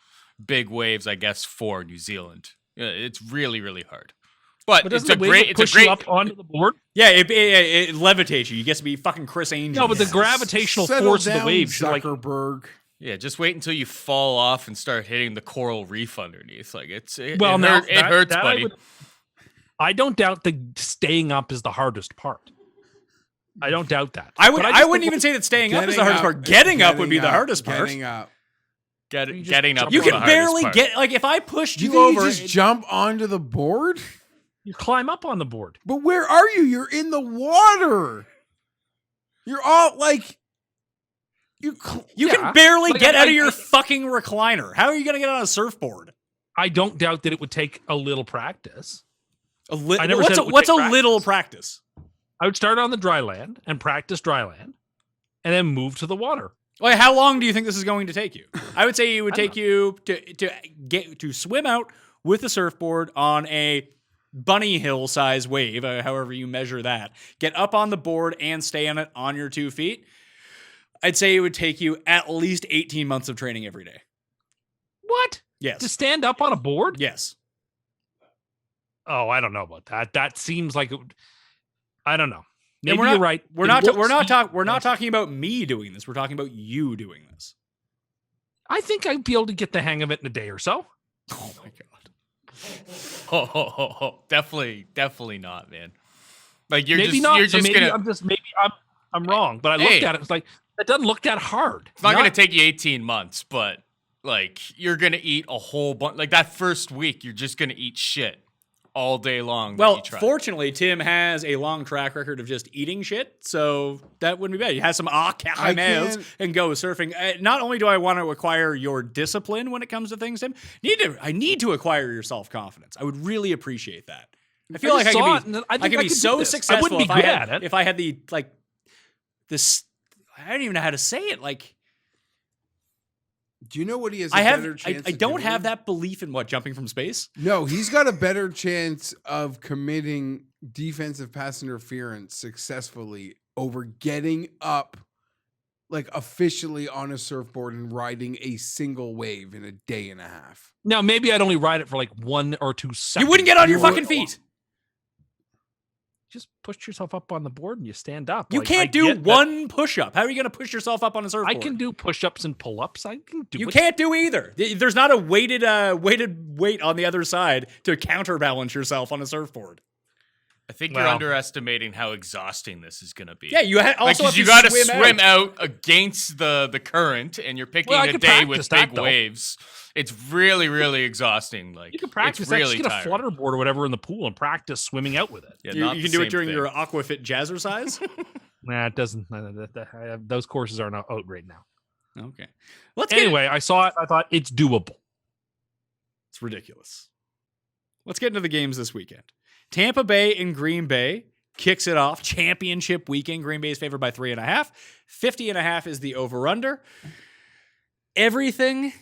big waves, I guess, for New Zealand. It's really, really hard. But it's a great push you up onto the board. Yeah, it levitates you. You get to be fucking Chris Angel. No, but the gravitational Settle force of down, the waves, like Zuckerberg. Yeah, just wait until you fall off and start hitting the coral reef underneath. Like it that hurts, buddy. I don't doubt that staying up is the hardest part. I don't doubt that. I wouldn't even say that staying up is the hardest part. Getting up would be the hardest part. Getting up. Getting up. You is the can hardest barely part. get like if I pushed You you over. just jump onto the board? You climb up on the board. But where are you? You're in the water. You're all like You can barely Like, get out of I- your fucking recliner. How are you gonna get on a surfboard? I don't doubt that it would take a little practice. I never said it would what's take a little practice? I would start on the dry land and practice dry land and then move to the water. Like, how long do you think this is going to take you? I would say it would take you to swim out with a surfboard on a bunny hill size wave, however you measure that. Get up on the board and stay on it on your 2 feet. I'd say it would take you at least 18 months of training every day. What? Yes. To stand up on a board? Yes. Oh, I don't know about that. That seems like I don't know. And Maybe you're right. We're not talking about me doing this. We're talking about you doing this. I think I'd be able to get the hang of it in a day or so. Oh my god. Definitely not, man. Like Maybe you're not. just maybe gonna. I'm wrong, but I looked at it. It's like that doesn't look that hard. It's not gonna take you 18 months, but like you're gonna eat a whole bunch. Like that first week, you're just gonna eat shit all day long. Well, fortunately, Tim has a long track record of just eating shit, so that wouldn't be bad. He has some caramels and go surfing. Not only do I want to acquire your discipline when it comes to things, Tim, I need to acquire your self-confidence. I would really appreciate that. I feel like I saw it, could and be, I could be do so this. successful I wouldn't be if good I had at it. if I had the like this. I don't even know how to say it. Like Do you know what he has? A I better have. chance I of don't have doing? that belief in jumping from space. No, he's got a better chance of committing defensive pass interference successfully over getting up, like officially on a surfboard and riding a single wave in a day and a half. Now, maybe I'd only ride it for like 1 or 2 seconds. You wouldn't get on your You would- fucking feet. Just push yourself up on the board and you stand up. You Like, I can't do get that. one push-up. How are you going to push yourself up on a surfboard? I can do push-ups and pull-ups. I can do You it. can't do either. There's not a weighted weight on the other side to counterbalance yourself on a surfboard. I think Well. you're underestimating how exhausting this is going to be. Yeah, you also Like, 'cause have you to got to swim swim out. out against the current, and you're picking Well, I a could day with practice that, big though. waves. It's really, really exhausting. Like You can practice it's that. really Just get a tiring. flutter board or whatever in the pool and practice swimming out with it. Yeah, You, not you the can do it same during thing. your Aquafit jazzercise. Nah, it doesn't. Those courses aren't out right now. Okay, let's get Anyway, I saw it. I thought it's doable. It's ridiculous. Let's get into the games this weekend. Tampa Bay and Green Bay kicks it off. Championship weekend. Green Bay is favored by 3.5. 50.5 is the over-under. Everything.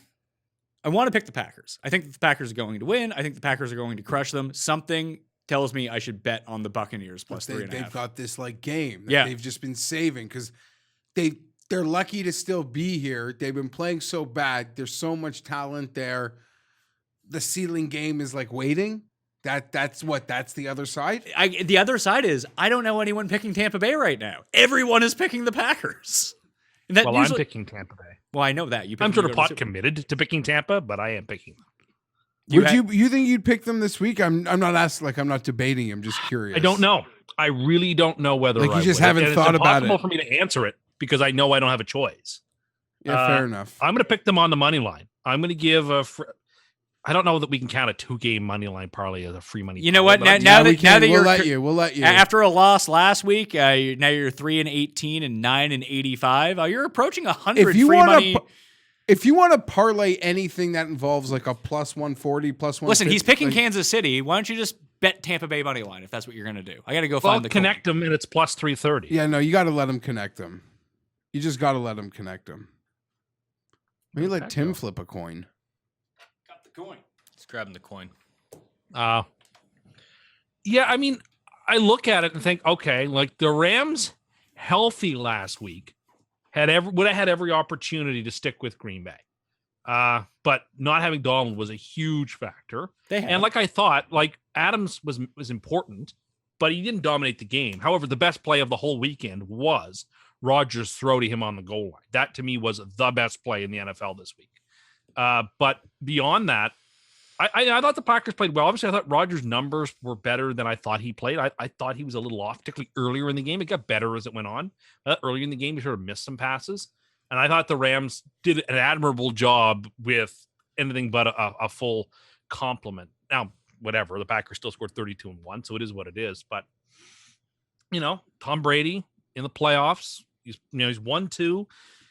I want to pick the Packers. I think that the Packers are going to win. I think the Packers are going to crush them. Something tells me I should bet on the Buccaneers plus They've 3.5. got this like game that Yeah. they've just been saving because they're lucky to still be here. They've been playing so bad. There's so much talent there. The ceiling game is like waiting. That's the other side. The other side is I don't know anyone picking Tampa Bay right now. Everyone is picking the Packers. And that Well, usually, I'm picking Tampa Bay. well, I know that. You pick I'm them sort to of go to the pot Super Bowl. committed to picking Tampa, but I am picking them. You think you'd pick them this week? I'm not asking. Like I'm not debating. I'm just curious. I don't know. I really don't know whether Like, you I just would. haven't And thought it's about impossible it. for me to answer it because I know I don't have a choice. Yeah, fair enough. I'm going to pick them on the money line. I'm going to give I don't know that we can count a 2-game money line parlay as a free money. You know parlay, what? but I'm Now we that can. you're We'll let you. after a loss last week, now you're 3-18 and 9-85. You're approaching 100 if you free want money. to, if you want to parlay anything that involves like a plus 140, plus 150, Listen, he's picking like, Kansas City. Why don't you just bet Tampa Bay money line if that's what you're going to do? I got to go well, find the connect them and it's plus 330. Yeah, no, you got to let him connect them. You just got to let him connect them. Maybe let Tim flip a coin. Got the coin. Just grabbing the coin. Yeah, I mean, I look at it and think, okay, like the Rams healthy last week would have had every opportunity to stick with Green Bay. But not having Donald was a huge factor. And like I thought, like Adams was important, but he didn't dominate the game. However, the best play of the whole weekend was Rodgers' throw to him on the goal line. That to me was the best play in the NFL this week. But beyond that, I thought the Packers played well. Obviously, I thought Rodgers' numbers were better than I thought he played. I thought he was a little off, particularly earlier in the game. It got better as it went on. Earlier in the game, he sort of missed some passes. And I thought the Rams did an admirable job with anything but a full complement. Now, whatever, the Packers still scored 32-1, so it is what it is. But, you know, Tom Brady in the playoffs, he's 1-2.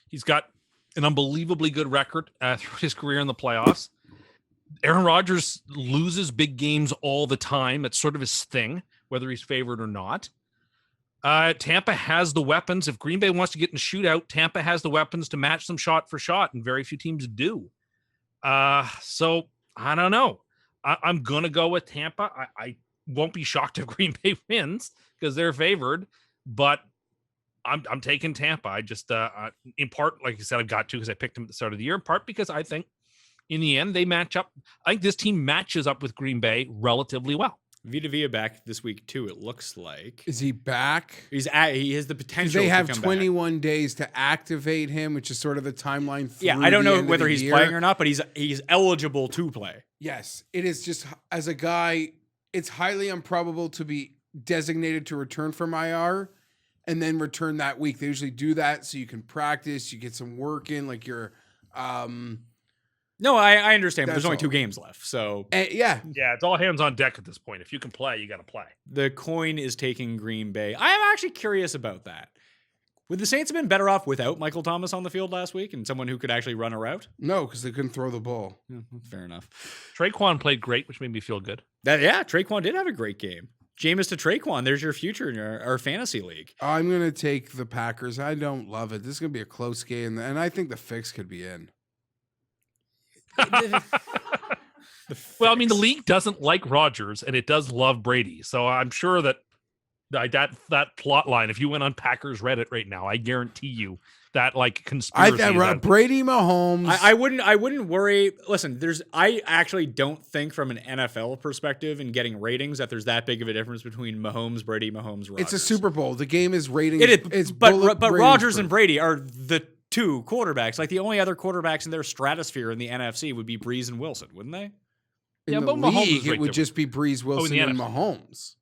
He's got an unbelievably good record through his career in the playoffs. Aaron Rodgers loses big games all the time. It's sort of his thing, whether he's favored or not. Tampa has the weapons. If Green Bay wants to get in a shootout, Tampa has the weapons to match them shot for shot, and very few teams do. So I don't know. I'm going to go with Tampa. I won't be shocked if Green Bay wins because they're favored, but I'm taking Tampa. I just, in part, like I said, I've got to because I picked them at the start of the year, in part because I think in the end they match up. I think this team matches up with Green Bay relatively well. Vita Vea back this week too. It looks like Is he back? he has the potential. They have to come 21 days to activate him, which is sort of the timeline. Yeah, through I don't the know end of whether the he's year. playing or not, but he's eligible to play. Yes, it is just as a guy, it's highly improbable to be designated to return from IR and then return that week. They usually do that so you can practice, you get some work in, like you're No, I understand, but That's there's only all. 2 games left. So yeah. Yeah, it's all hands on deck at this point. If you can play, you got to play. the coin is taking Green Bay. I am actually curious about that. Would the Saints have been better off without Michael Thomas on the field last week and someone who could actually run a route? No, because they couldn't throw the ball. Yeah, fair enough. Traquan played great, which made me feel good. Traquan did have a great game. Jameis to Traquan, there's your future in our fantasy league. I'm going to take the Packers. I don't love it. This is going to be a close game, and I think the fix could be in. Well, I mean, the league doesn't like Rodgers, and it does love Brady. So I'm sure that plot line, if you went on Packers Reddit right now, I guarantee you that like conspiracy. Brady Mahomes. I wouldn't worry. Listen, I actually don't think from an NFL perspective and getting ratings that there's that big of a difference between Mahomes, Brady, Mahomes, Rodgers. It's a Super Bowl. The game is ratings. It is, but Rodgers and Brady are the two quarterbacks. Like the only other quarterbacks in their stratosphere in the NFC would be Breeze and Wilson, wouldn't they? In the but Mahomes league, is it right would there. just be Breeze, Wilson, and Mahomes.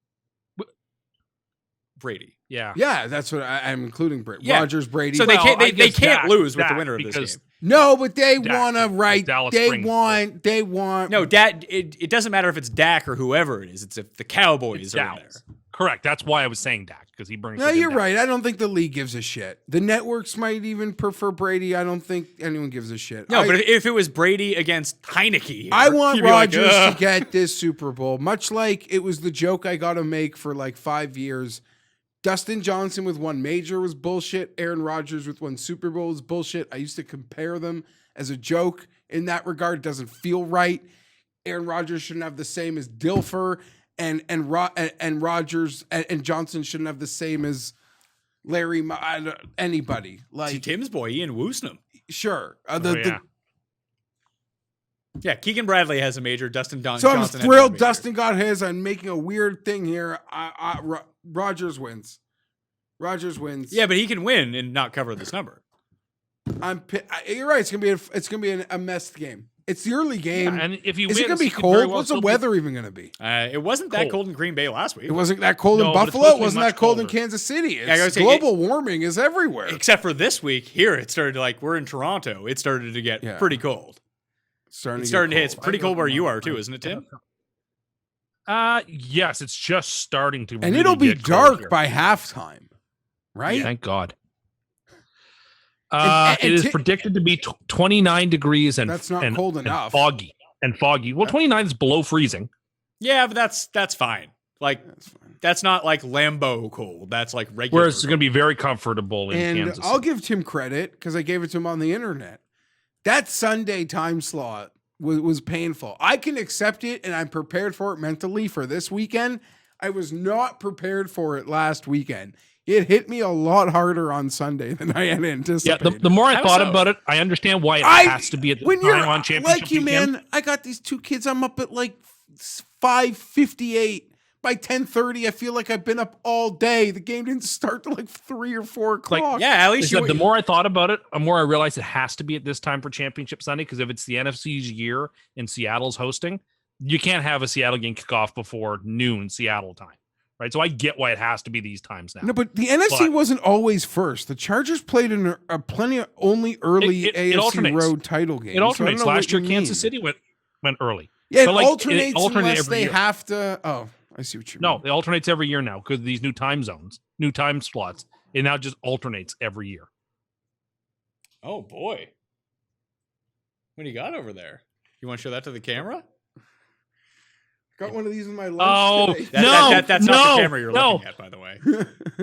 Brady. Yeah. Yeah, that's what I'm including. Yeah. Rodgers, Brady. So they can't Dak, lose with the winner of this because game. No, but they Dak, want to write. Dallas They Springs. want. No, it doesn't matter if it's Dak or whoever it is. It's if the Cowboys It's are in there. Dallas. Correct. That's why I was saying Dak, because he brings. No, a good you're Dak. right. I don't think the league gives a shit. The networks might even prefer Brady. I don't think anyone gives a shit. No, but if it was Brady against Heineke, I want you'd be like, Rodgers "Ugh." to get this Super Bowl, much like it was the joke I got to make for like 5 years. Dustin Johnson with one major was bullshit. Aaron Rodgers with one Super Bowl was bullshit. I used to compare them as a joke in that regard. It doesn't feel right. Aaron Rodgers shouldn't have the same as Dilfer, and Rodgers and Johnson shouldn't have the same as Larry. Anybody like Tim's boy, Ian Woosnam. sure. Yeah, Keegan Bradley has a major. Dustin So Johnson. I'm has a thrilled major. Dustin got his. I'm making a weird thing here. Rodgers wins. Rodgers wins. Yeah, but he can win and not cover this number. You're right. It's gonna be a messed game. It's the early game. Yeah, and if he Is wins, it gonna be he could very cold? well What's the still be- weather even gonna be? It wasn't that cold in Green Bay last week. It wasn't that cold in No, but it's Buffalo. supposed It to be wasn't much that cold in colder. Kansas City. I gotta It's say, global warming is everywhere. Except for this week, here it started like we're in Toronto. It started to get pretty cold. It's starting It's to starting to get hit. It's cold. pretty cold where you are too, isn't it, Tim? Yes, it's just starting to. And really it'll be get cold dark here. by halftime, right? Thank God. And It is predicted to be 29 degrees and That's not and- cold and enough. foggy. Well, 29 is below freezing. Yeah, but that's fine. Like That's fine. that's not like Lambeau cold. That's like regular. Whereas it's going to be very comfortable in And Kansas. I'll give Tim credit because I gave it to him on the internet. That Sunday time slot was painful. I can accept it, and I'm prepared for it mentally for this weekend. I was not prepared for it last weekend. It hit me a lot harder on Sunday than I had Yeah, anticipated. the more I How thought so? about it, I understand why it I- has to be at the when time you're on championship like you, weekend. man, I got these two kids. I'm up at like 5:58. By 10:30, I feel like I've been up all day. The game didn't start till like 3 or 4 o'clock. Yeah, at Like least I you. said, the more I thought about it, the more I realized it has to be at this time for Championship Sunday, because if it's the NFC's year and Seattle's hosting, you can't have a Seattle game kick off before noon Seattle time, right? So I get why it has to be these times now. No, but the NFC But- wasn't always first. The Chargers played in a plenty of only early It AFC alternates. road title games. It alternates. So I don't know Last what year, you Kansas mean. City went early. Yeah, it But, like, alternates unless every they year. have to. Oh, I see what you mean. No, it alternates every year now because these new time zones, new time slots. It now just alternates every year. Oh boy, what do you got over there? You want to show that to the camera? Got one of these in my lunch Oh, today. That's not no, the camera you're no. looking at, by the way.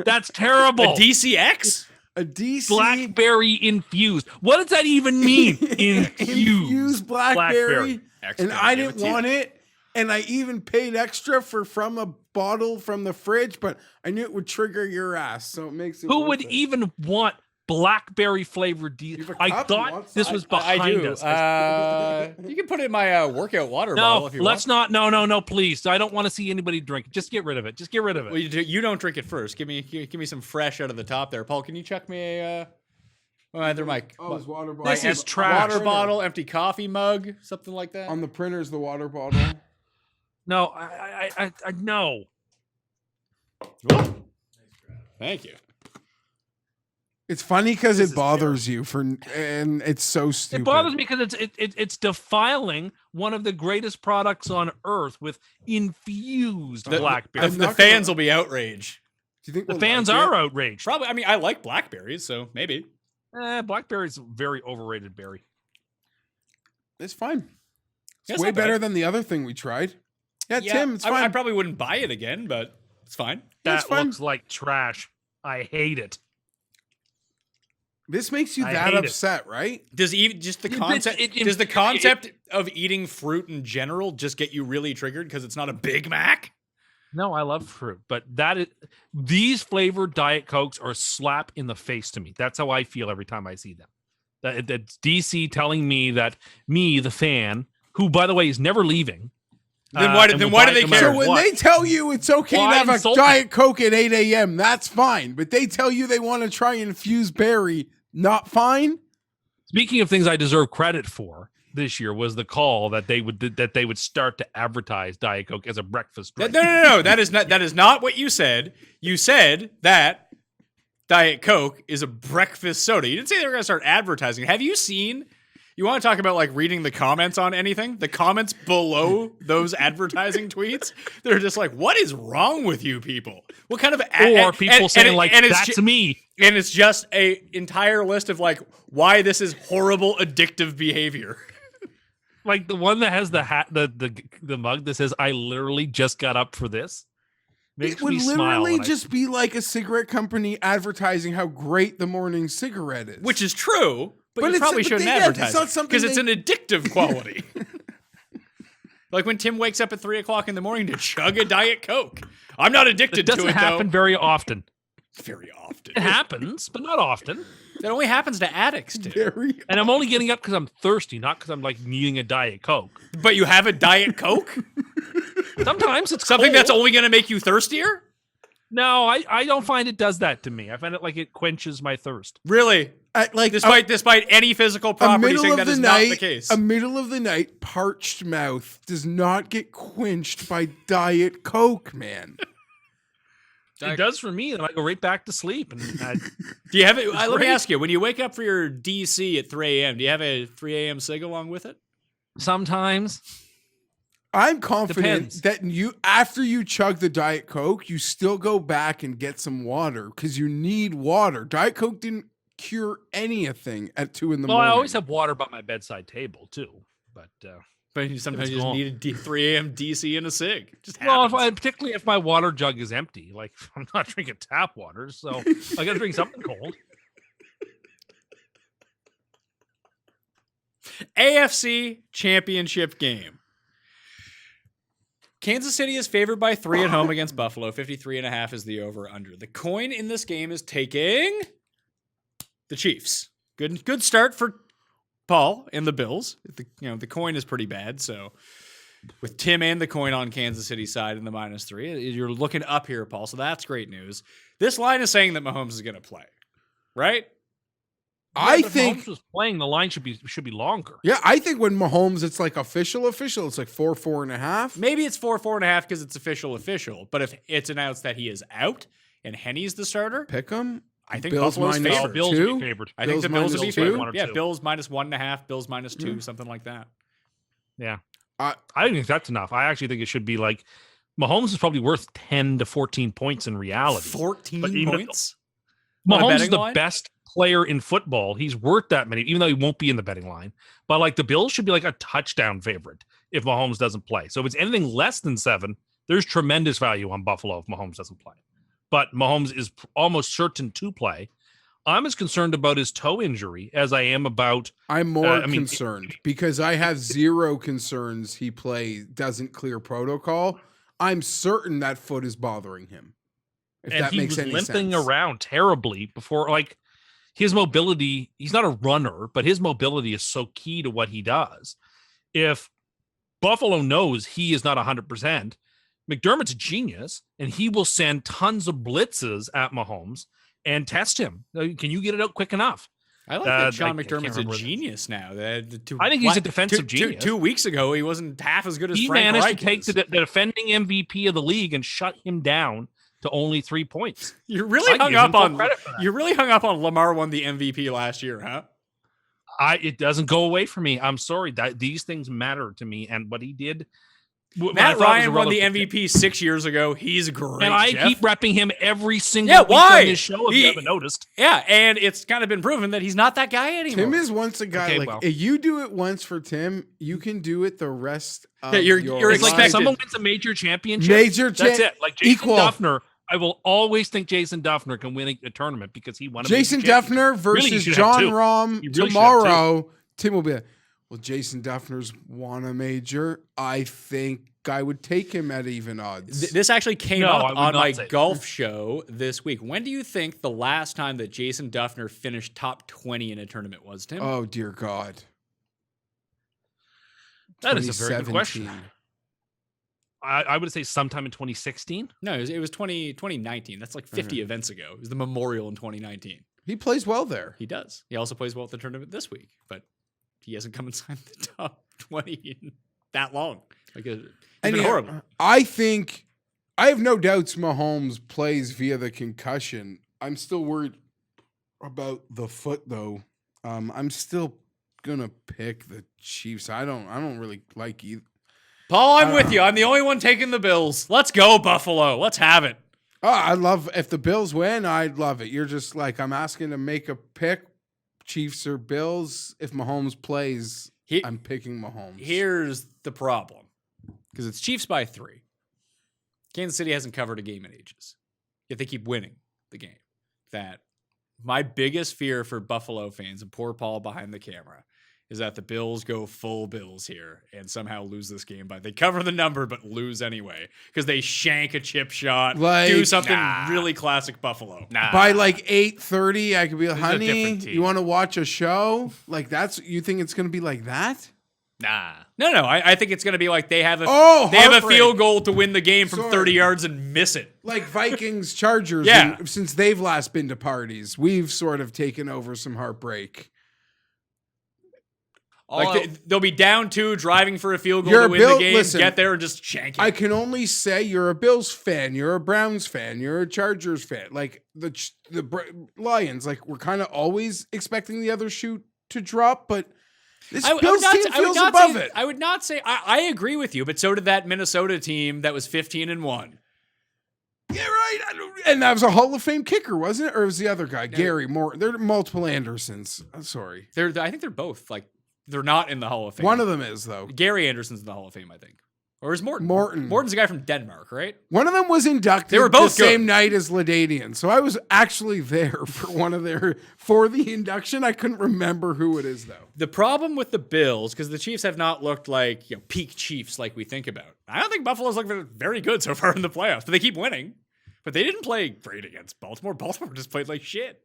That's terrible. A DCX? A DC Blackberry infused. What does that even mean? Infused. infused blackberry. Excellent. And I Give didn't to you. want it. And I even paid extra from a bottle from the fridge, but I knew it would trigger your ass, so it makes it. Who worth would it. even want blackberry flavored You have a I cup you thought want this some? was I behind do. us. You can put it in my workout water bottle No, if you let's want. not. No, please. I don't want to see anybody drink it. Just get rid of it. Just get rid of it. Well, you don't drink it first. Give me some fresh out of the top there, Paul. Can you chuck me a? They're my Oh, his water bottle. This is trash. water bottle, empty coffee mug, something like that. On the printer's the water bottle. No, I no. Thank you. It's funny because This it is bothers you and it's so stupid. It bothers me because it's defiling one of the greatest products on earth with infused blackberry. The not fans gonna- will be outraged. you think The we'll fans like are it? outraged. Probably. I mean, I like blackberries, so maybe. Blackberry's a very overrated berry. It's fine. It's It's way not bad. better than the other thing we tried. Yeah, Tim, it's I fine. probably wouldn't buy it again, but it's fine. It's That fine. looks like trash. I hate it. This makes you I that hate it. upset, right? Does even just the It- concept? it- does the concept of eating fruit in general just get you really triggered because it's not a Big Mac? No, I love fruit, but these flavored Diet Cokes are a slap in the face to me. That's how I feel every time I see them. That's DC telling me that me, the fan, who by the way is never leaving. Then why do and will they buy it no care? matter So when what. they tell you it's okay Why to have a insult me? Diet Coke at 8 a.m., that's fine. But they tell you they want to try and infuse berry, not fine? Speaking of things I deserve credit for this year was the call that they would start to advertise Diet Coke as a breakfast drink. No. That is not what you said. You said that Diet Coke is a breakfast soda. You didn't say they were going to start advertising. Have you seen? You want to talk about like reading the comments on anything? The comments below those advertising tweets, they're just like, "What is wrong with you people? What kind of?" Or people saying like, "That's me." And it's just a entire list of like why this is horrible, addictive behavior. Like the one that has the hat, the mug that says, "I literally just got up for this." Makes It would me smile literally when I- just be like a cigarette company advertising how great the morning cigarette is. Which is true, but you it's- probably but shouldn't they- yeah, it's advertise not it something because it's they- an addictive quality. Like when Tim wakes up at 3:00 in the morning to chug a Diet Coke. I'm not addicted It to doesn't it happen though. very often. Very often. It happens, but not often. It only happens to addicts too. Very And I'm only getting up because I'm thirsty, not because I'm like needing a Diet Coke. But you have a Diet Coke? Sometimes it's Something cold. that's only going to make you thirstier? No, I don't find it does that to me. I find it like it quenches my thirst. Really? like Despite any physical a property middle saying of that the is not night, the case. a middle of the night parched mouth does not get quenched by Diet Coke, man. It does for me, and I go right back to sleep. And Do you have it? Let me great. ask you, when you wake up for your DC at 3 a.m., do you have a 3 a.m. cig along with it? sometimes I'm confident Depends. that you, after you chug the Diet Coke, you still go back and get some water because you need water. Diet Coke didn't cure anything at 2 in the well, morning. I always have water by my bedside table too. But But you sometimes It's you just gone. need a 3 a.m. DC and a cig. Just well, happens. particularly if my water jug is empty, like I'm not drinking tap water, so I got to drink something cold. AFC Championship game. Kansas City is favored by 3 at home against Buffalo. 53.5 is the over-under. The coin in this game is taking the Chiefs. Good start for Paul and the Bills. The coin is pretty bad, so with Tim and the coin on Kansas City's side in the -3, you're looking up here, Paul, so that's great news. This line is saying that Mahomes is going to play, right? I But if think, Mahomes was playing, the line should be longer. yeah, I think when Mahomes, it's like official, it's like 4.5. Maybe it's 4.5 because it's official. But if it's announced that he is out and Henny's the starter, Pick 'em. I think Bills Buffalo's minus No, favored. Bills two? will be favored. I think the Bills will be minus favored. two? One or Yeah, two. Bills -1.5, Bills -2, something like that. Yeah, I I don't think that's enough. I actually think it should be like Mahomes is probably worth 10 to 14 points in reality. 14 But even- points? On a Mahomes is betting the line? best player in football. He's worth that many, even though he won't be in the betting line. But like the Bills should be like a touchdown favorite if Mahomes doesn't play. So if it's anything less than 7, there's tremendous value on Buffalo if Mahomes doesn't play. But Mahomes is almost certain to play. I'm as concerned about his toe injury as I am about I'm more I mean, concerned because I have zero concerns he doesn't clear protocol. I'm certain that foot is bothering him. If and that he makes was any limping sense. around terribly before. Like his mobility, he's not a runner, but his mobility is so key to what he does. If Buffalo knows he is not 100%, McDermott's a genius, and he will send tons of blitzes at Mahomes and test him. Can you get it out quick enough? I like that I Sean can't McDermott's a remember the- genius now. I think he's a defensive genius. 2 weeks ago, he wasn't half as good as He Frank managed Reich to take is. the defending MVP of the league and shut him down to only 3 points. You really I hung give him up full on credit for that. You really hung up on Lamar won the MVP last year, huh? It doesn't go away from me. I'm sorry that these things matter to me, and what he did What I Matt thought was Ryan a won the relative- MVP 6 years ago. He's great. And I Geoff. keep repping him every single Yeah, week why? on his show if you haven't noticed. Yeah, and it's kind of been proven that he's not that guy anymore. Tim is once a guy Okay, like well. if you do it once for Tim, you can do it the rest of Yeah, you're your It's like expected. if someone wins a major championship. That's it. Like Jason equal. Duffner, I will always think Jason Duffner can win a tournament because he won a Jason major championship. Duffner Really, you versus should have John two. Rahm You really should have tomorrow. Tim will be like, well, Jason Duffner's won a major. I think I would take him at even odds. This actually came No, I up would on not my say that. golf show this week. When do you think the last time that Jason Duffner finished top 20 in a tournament was, Tim? Oh dear God. That is a very good question. 2017. I would say sometime in 2016. No, it was 2019. That's like 50 events ago. It was the Memorial in 2019. He plays well there. He does. He also plays well at the tournament this week, but he hasn't come inside the top 20 in that long. Like, it's been yeah, horrible. I think I have no doubts Mahomes plays via the concussion. I'm still worried about the foot though. I'm still gonna pick the Chiefs. I don't really like either. Paul, I'm with you. I'm the only one taking the Bills. Let's go, Buffalo. Let's have it. Oh, I love if the Bills win, I'd love it. You're just like I'm asking to make a pick, Chiefs or Bills. If Mahomes plays, I'm picking Mahomes. Here's the problem. Because it's Chiefs by 3. Kansas City hasn't covered a game in ages. Yet they keep winning the game. That my biggest fear for Buffalo fans, and poor Paul behind the camera, is that the Bills go full Bills here and somehow lose this game. But they cover the number but lose anyway. Because they shank a chip shot, do something really classic Buffalo. By like 8:30, I could be like, This is a honey, different team. you want to watch a show? Like you think it's gonna be like that? Nah. No. I think it's going to be like they have a heartbreak. field goal to win the game from Sorry. 30 yards and miss it. Like Vikings, Chargers. Yeah. and since they've last been to parties, we've sort of taken over some heartbreak. They'll be down 2, driving for a field goal You're to a win Bill- the game, listen, get there and just shank it. I can only say you're a Bills fan, you're a Browns fan, you're a Chargers fan. Like the Lions, like we're kind of always expecting the other shoe to drop, but this Bills team feels above it. I would not say I agree with you, but so did that Minnesota team that was 15-1. Yeah, right. And that was a Hall of Fame kicker, wasn't it? Or was the other guy, Gary Moore? There are multiple Andersons. I'm sorry. I think they're both like they're not in the Hall of Fame. One of them is though. Gary Anderson's in the Hall of Fame, I think. Or is Morton? Morton. Morton's a guy from Denmark, right? One of them was inducted They were both the same good. night as Ladadian. So I was actually there for the induction. I couldn't remember who it is though. The problem with the Bills, because the Chiefs have not looked like peak Chiefs like we think about. I don't think Buffalo's looked very good so far in the playoffs, but they keep winning. But they didn't play great against Baltimore. Baltimore just played like shit.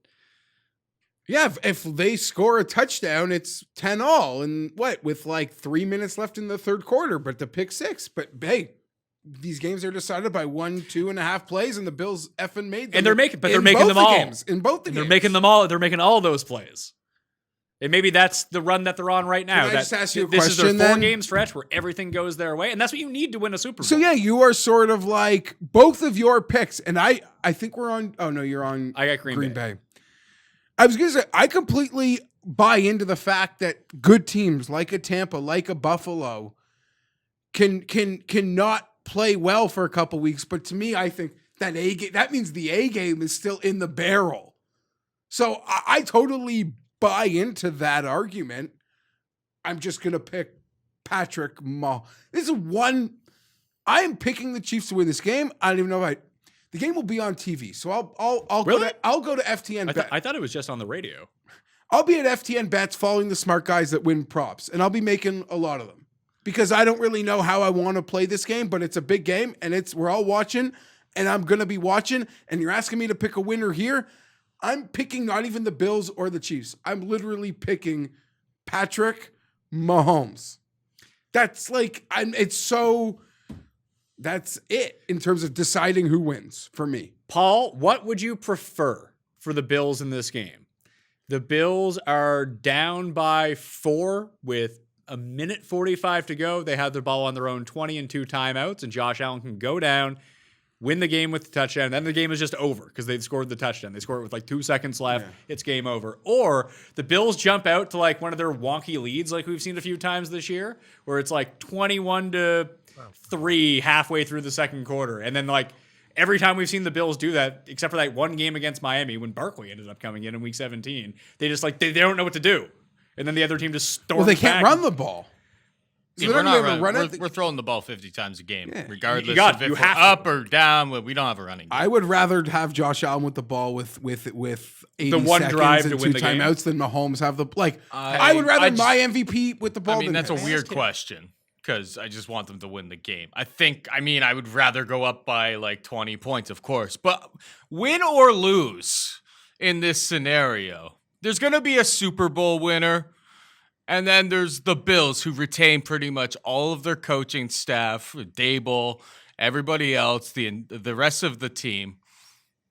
Yeah, if they score a touchdown, it's 10-all. And with like 3 minutes left in the third quarter, but the pick 6. But hey, these games are decided by 1, 2.5 plays, and the Bills effing made them. And they're making them both all. the games. In both the games. They're making them all. They're making all those plays. And maybe that's the run that they're on right now. Can I just ask you a this is question, their then? 4-game stretch where everything goes their way, and that's what you need to win a Super Bowl. So yeah, you are sort of like both of your picks, and I think we're on. Oh no, you're on. I got Green Bay. I was gonna say I completely buy into the fact that good teams like a Tampa, like a Buffalo, cannot play well for a couple weeks. But to me, I think that means the A game is still in the barrel. So I totally buy into that argument. I'm just gonna pick Patrick Mahomes. This is one. I am picking the Chiefs to win this game. I don't even know if the game will be on TV, so I'll Really? go to FTN. I thought it was just on the radio. I'll be at FTN Bets following the smart guys that win props, and I'll be making a lot of them because I don't really know how I want to play this game, but it's a big game, and we're all watching, and I'm gonna be watching. And you're asking me to pick a winner here. I'm picking not even the Bills or the Chiefs. I'm literally picking Patrick Mahomes. That's like that's it in terms of deciding who wins for me. Paul, what would you prefer for the Bills in this game? The Bills are down by 4 with a minute 45 to go. They have the ball on their own 20 and 2 timeouts, and Josh Allen can go down, win the game with the touchdown. Then the game is just over because they've scored the touchdown. They score it with like 2 seconds left. Yeah. It's game over. Or the Bills jump out to like one of their wonky leads like we've seen a few times this year, where it's like 21-17 3 halfway through the second quarter. And then like every time we've seen the Bills do that, except for that one game against Miami when Barkley ended up coming in week 17, they just like, they don't know what to do. And then the other team just storms Well, they can't back. run the ball. So Yeah, they're we're, not not gonna running. run it. We're throwing the ball 50 times a game, regardless You got- of if you we're have to. up or down. We don't have a running game. I would rather have Josh Allen with the ball with 80 The one seconds drive and to 2 win the game. timeouts than Mahomes have the like. I would rather I just- my MVP with the ball. I mean, than that's a his. weird question because I just want them to win the game. I would rather go up by like 20 points, of course. But win or lose in this scenario, there's going to be a Super Bowl winner. And then there's the Bills, who retain pretty much all of their coaching staff, Dable, everybody else, the rest of the team.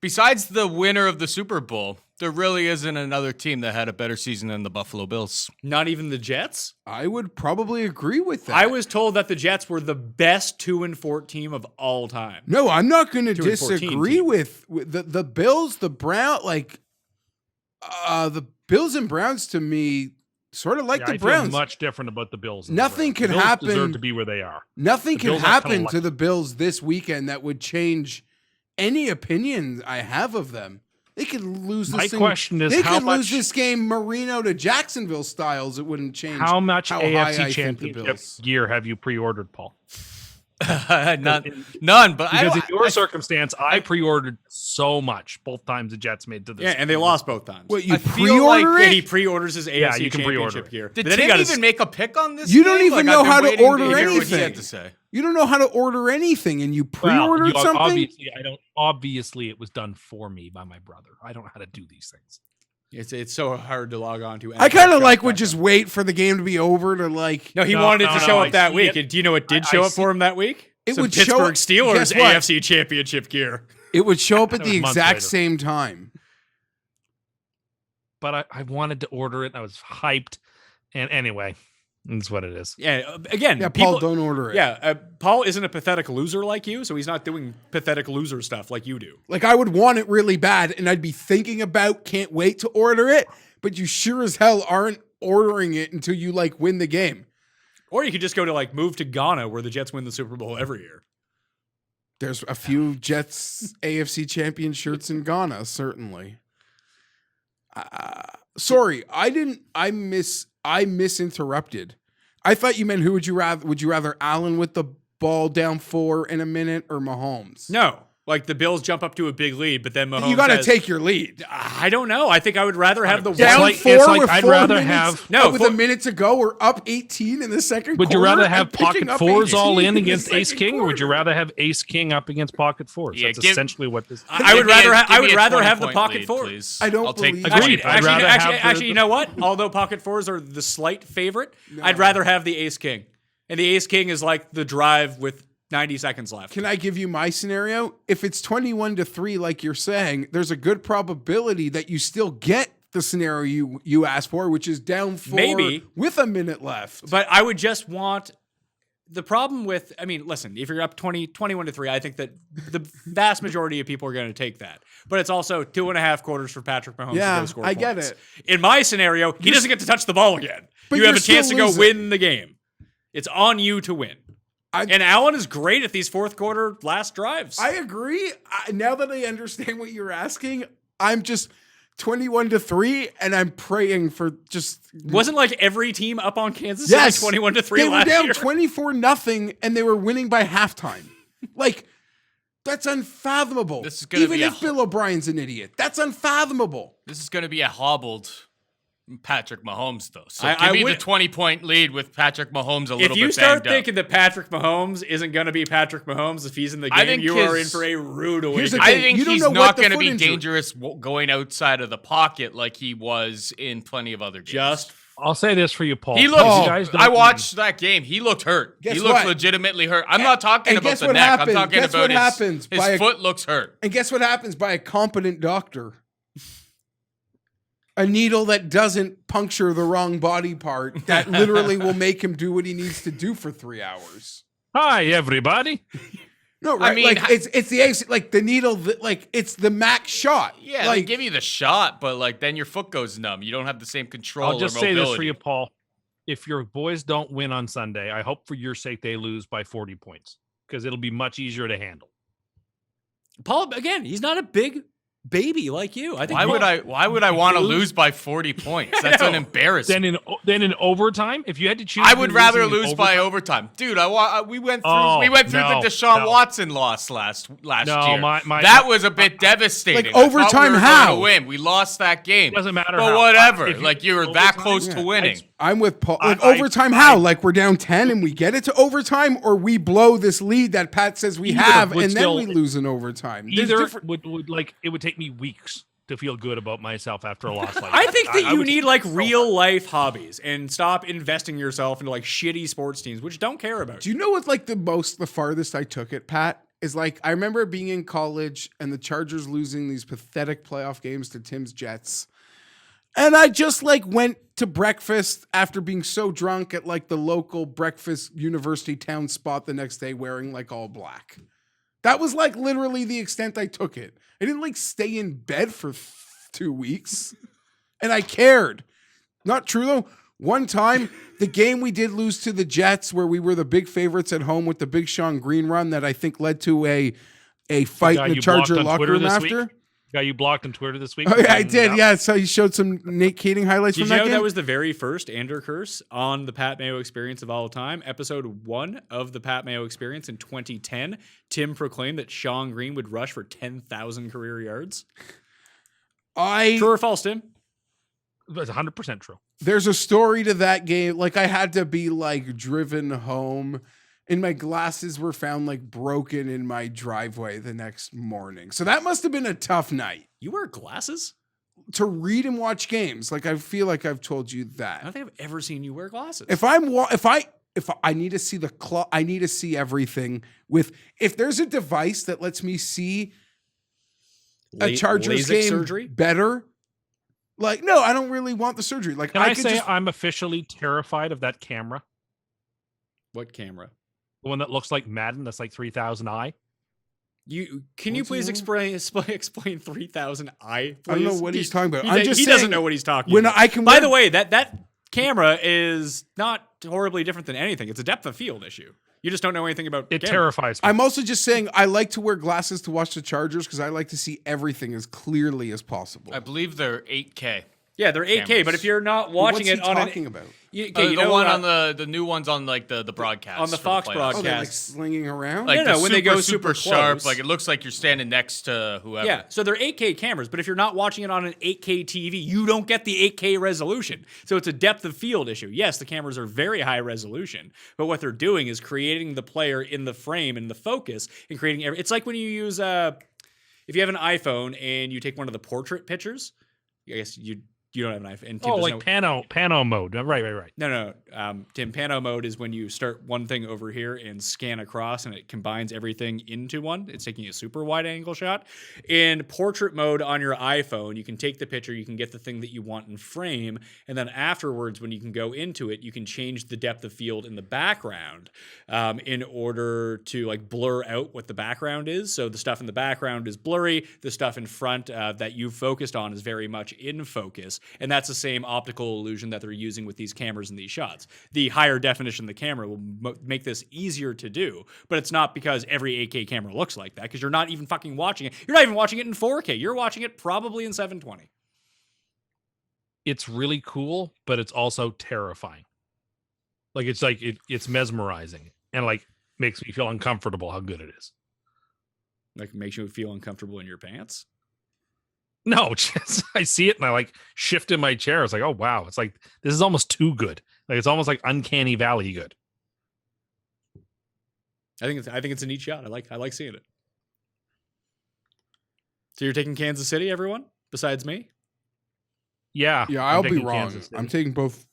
Besides the winner of the Super Bowl, there really isn't another team that had a better season than the Buffalo Bills. Not even the Jets? I would probably agree with that. I was told that the Jets were the best 2-4 team of all time. No, I'm not going to 2 and 14 disagree team. with the Bills, the Brown, like the Bills and Browns to me sort of like Yeah, the I feel Browns. much different about the Bills. than the Nothing Browns. can The Bills happen- Deserve to be where they are. Nothing The can Bills are kinda happen to lucky. the Bills this weekend that would change any opinion I have of them. They could lose this My thing. question is they how could lose much- this game Marino to Jacksonville styles. It wouldn't change How much how high I AFC think the Championship Bills. gear have you pre-ordered, Paul? None, but Because in your I- circumstance, I pre-ordered so much both times the Jets made to this. Yeah, and they lost both times. What, you I feel like- pre-order Yeah, it? he pre-orders his AFC Yeah, you can pre-order championship it. gear. Did But then he Tim got even his, make a pick on this? You don't game? even Like, know I've been how to waiting order hear what he anything. had to say. You don't know how to order anything, and you Well, pre-ordered something. Obviously, I don't. Obviously, it was done for me by my brother. I don't know how to do these things. it's so hard to log on to. I kind of like would would just wait for the game to be over to like. No, he No, wanted it no, to no, show I up that see week. it. And do you know what did I show up see- for him that week? It Some would show- Pittsburgh Steelers guess what? AFC championship gear. It would show up at That the was months exact later. same time. But I wanted to order it. I was hyped, and anyway, that's what it is. Yeah, again, Yeah, people, Paul, don't order it. Yeah, Paul isn't a pathetic loser like you, so he's not doing pathetic loser stuff like you do. Like I would want it really bad, and I'd be thinking about, can't wait to order it. But you sure as hell aren't ordering it until you like win the game. Or you could just go to like move to Ghana where the Jets win the Super Bowl every year. There's a few Jets AFC champion shirts in Ghana, certainly. Sorry, I misinterrupted. I thought you meant who would you rather Allen with the ball down 4 in a minute or Mahomes? No, like the Bills jump up to a big lead, but then Mahomes You got to says, take your lead. I don't know. I think I would rather have the Down one. like- 4 it's like with I'd 4 rather minutes, have- No, with four- a minute to go. We're up 18 in the second Would you quarter. rather have and picking pocket up fours all 18 in the against ace second king, or would you quarter? rather have ace king up against pocket fours? Yeah, That's give- essentially what this. I would Give me rather a- have. I give would me a rather have the 20-point pocket lead, four. please. I don't I'll take believe the that. Agreed. 20 I'd points. rather have the- Actually, you know what? Although pocket fours are the slight favorite, I'd rather have the ace king, and the ace king is like the drive with 90 seconds left. Can I give you my scenario? If it's 21-3, like you're saying, there's a good probability that you still get the scenario you asked for, which is down 4 Maybe. with a minute left. But I would just want the problem with, I mean, listen, if you're up 21-3, I think that the vast majority of people are going to take that. But it's also 2.5 quarters for Patrick Mahomes Yeah, to go score I get points. it. In my scenario, he doesn't get to touch the ball again. But You have you're a chance to still go losing. win the game. It's on you to win. I- And Allen is great at these fourth quarter last drives. I agree. Now that I understand what you're asking, I'm just 21-3, and I'm praying for just. Wasn't like every team up on Kansas Yes, City 21-3 they were last down year. 24-0, and they were winning by halftime. Like, that's unfathomable. This is gonna Even be if Bill O'Brien's an idiot, that's unfathomable. This is going to be a hobbled Patrick Mahomes, though. So I give me would- the 20-point lead with Patrick Mahomes a little If you bit start banged thinking that Patrick Mahomes isn't going to be Patrick Mahomes if he's in the I game, think you are in his- for a rude Here's the awakening. up. I thing, think you don't he's know what not the going to foot be injury- dangerous going outside of the pocket like he was in plenty of other games. Just I'll say this for you, Paul. He You looked. guys don't I need- watched that game. He looked hurt. Guess he looked what? legitimately hurt. I'm not talking and about guess the what neck. happened? I'm talking Guess about what his, happens his by a- foot looks hurt. And guess what happens by a competent doctor? A needle that doesn't puncture the wrong body part that literally will make him do what he needs to do for 3 hours. Hi, everybody. No, right? mean, like it's the AC, like the needle, like it's the max shot. Yeah, they like give you the shot, but like then your foot goes numb. You don't have the same control. I'll just or say mobility. this for you, Paul. if your boys don't win on Sunday, I hope for your sake they lose by 40 points because it'll be much easier to handle. Paul, again, he's not a big baby like you. I think. Why would I want to lose by 40 points? That's an embarrassment. Then in overtime, if you had to choose, I would rather lose by overtime, dude. We went through the DeShaun Watson loss last year. That was a bit devastating. Like overtime, we were how? going to win? We lost that game. Doesn't matter. But how. whatever. You were that close to winning. I'm with Paul. Overtime, how? Like we're down 10 and we get it to overtime, or we blow this lead that Pat says we have, and then we lose in overtime. Either it would take me weeks to feel good about myself after a loss like that. I think that you need real life hobbies and stop investing yourself into shitty sports teams which don't care about you. Do you know what the farthest I took it, Pat? Is I remember being in college and the Chargers losing these pathetic playoff games to Tim's Jets. And I just went to breakfast after being so drunk at the local breakfast university town spot the next day wearing all black. That was literally the extent I took it. I didn't stay in bed for 2 weeks. And I cared. Not true though. One time, the game we did lose to the Jets where we were the big favorites at home with the Big Sean Green run that I think led to a fight in the Charger locker room after. Got you blocked on Twitter this week? Oh, yeah, I did. Yeah, so he showed some Nate Keating highlights from that game. Did you know that was the very first Ander Curse on the Pat Mayo Experience of all time? Episode 1 of the Pat Mayo Experience in 2010. Tim proclaimed that Sean Green would rush for 10,000 career yards. True or false, Tim? That's 100% true. There's a story to that game. I had to be driven home. And my glasses were found broken in my driveway the next morning. So that must have been a tough night. You wear glasses? To read and watch games. I feel like I've told you that. I don't think I've ever seen you wear glasses. If I need to see I need to see everything if there's a device that lets me see a Chargers game surgery? Better. No, I don't really want the surgery. Can I say I'm officially terrified of that camera? What camera? The one that looks like Madden, that's 3,000i. Can you please explain 3,000i? I don't know what he's talking about. He doesn't know what he's talking about. By the way, that camera is not horribly different than anything. It's a depth of field issue. You just don't know anything about it. Terrifies me. I'm also just saying I like to wear glasses to watch the Chargers because I like to see everything as clearly as possible. I believe they're 8K. Yeah, they're 8K, cameras. but if you're not watching it on talking about? The new ones on the broadcast on the Fox broadcast, oh, they're slinging around. When they go super sharp, close. it looks like you're standing next to whoever. Yeah, so they're 8K cameras, but if you're not watching it on an 8K TV, you don't get the 8K resolution. So it's a depth of field issue. Yes, the cameras are very high resolution, but what they're doing is creating the player in the frame and the focus and creating it's like when you use if you have an iPhone and you take one of the portrait pictures. I guess you don't have an iPhone. And Tim pano mode. Right. No. Tim, pano mode is when you start one thing over here and scan across, and it combines everything into one. It's taking a super wide angle shot. In portrait mode on your iPhone, you can take the picture, you can get the thing that you want in frame, and then afterwards, when you can go into it, you can change the depth of field in the background in order to blur out what the background is. So the stuff in the background is blurry. The stuff in front that you focused on is very much in focus. And that's the same optical illusion that they're using with these cameras and these shots. The higher definition of the camera will make this easier to do, but it's not because every 8K camera looks like that, because you're not even fucking watching it. You're not even watching it in 4K. You're watching it probably in 720. It's really cool, but it's also terrifying. It's mesmerizing and makes me feel uncomfortable how good it is. Makes you feel uncomfortable in your pants? No, just I see it and I shift in my chair. It's oh wow, it's this is almost too good. It's almost uncanny valley good. I think it's a neat shot. I like seeing it. So you're taking Kansas City, everyone, besides me? Yeah. Yeah, I'll be wrong. I'm taking both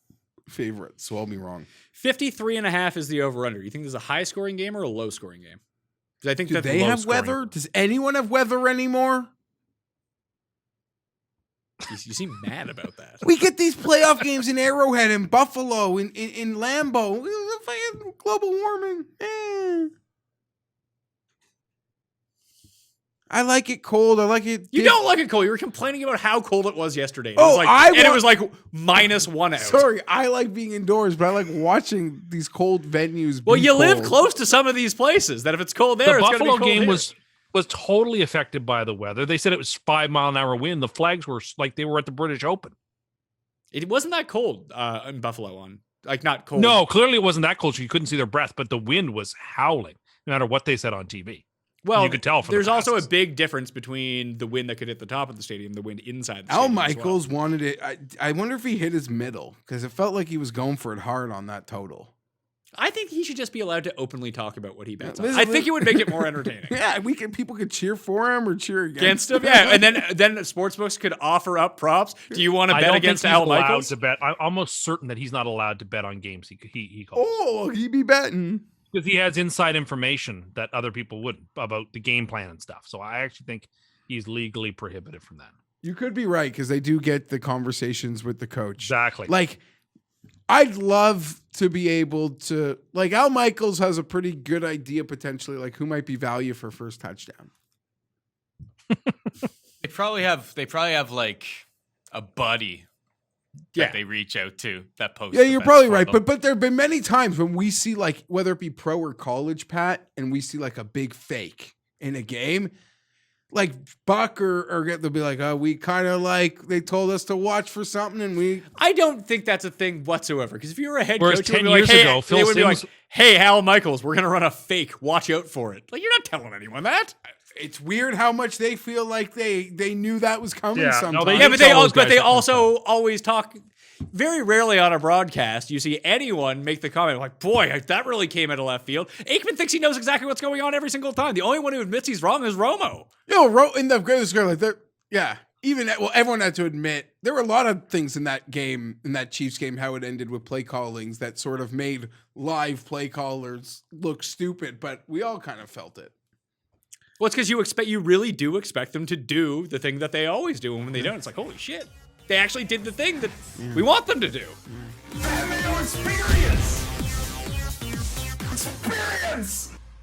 favorites, so I'll be wrong. 53.5 is the over/under. You think this is a high scoring game or a low scoring game? Because I think do they have weather? Does anyone have weather anymore? You seem mad about that. We get these playoff games in Arrowhead, in Buffalo, in Lambeau. Global warming. I like it cold. I like it. You don't like it cold. You were complaining about how cold it was yesterday. And Oh, it was like -1 out. Sorry, I like being indoors, but I like watching these cold venues. Well, be you live cold. close to some of these places that if it's cold there, The it's going to be Buffalo cold game here. was totally affected by the weather. They said it was 5-mile-an-hour wind. The flags were like they were at the British Open. It wasn't that cold in Buffalo not cold. No, clearly it wasn't that cold. So you couldn't see their breath, but the wind was howling, no matter what they said on TV. Well, you could tell from there's the also a passes. big difference between the wind that could hit the top of the stadium, the wind inside the Al stadium. Michaels wanted it. I wonder if he hit his middle because it felt like he was going for it hard on that total. I think he should just be allowed to openly talk about what he bets on. Listen, I think it would make it more entertaining. Yeah, people could cheer for him or cheer Against him, yeah, and then sportsbooks could offer up props. Do you want to I bet don't against think he's Al allowed Michaels? to bet. I'm almost certain that he's not allowed to bet on games he calls. Oh, he be betting. Because he has inside information that other people wouldn't about the game plan and stuff. So I actually think he's legally prohibited from that. You could be right because they do get the conversations with the coach. Exactly. Like, I'd love to be able to, like, Al Michaels has a pretty good idea potentially, like who might be value for first touchdown. They probably have like a buddy that they reach out to that posts. Yeah, the you're best probably for right. them. But there have been many times when we see, like, whether it be pro or college, Pat, and we see like a big fake in a game. Like Buck or they'll be like, oh, we kind of like, they told us to watch for something and we. I don't think that's a thing whatsoever. Because if you were a head Whereas coach, you would 10 be like, years hey, ago, Phil they would be Simms- like, hey, Al Michaels, we're going to run a fake. Watch out for it. Like, you're not telling anyone that. It's weird how much they feel like they knew that was coming. Yeah, no, Sometimes. they Yeah, do but tell those guys they that also always talk. Very rarely on a broadcast you see anyone make the comment like, "Boy, that really came out of left field." Aikman thinks he knows exactly what's going on every single time. The only one who admits he's wrong is Romo. In the greatest girl, like there, yeah. Everyone had to admit there were a lot of things in that game, in that Chiefs game, how it ended with play callings that sort of made live play callers look stupid, but we all kind of felt it. Well, it's because you really do expect them to do the thing that they always do, and when they don't, it's like, holy shit, they actually did the thing that we want them to do. Mayo experience! Experience!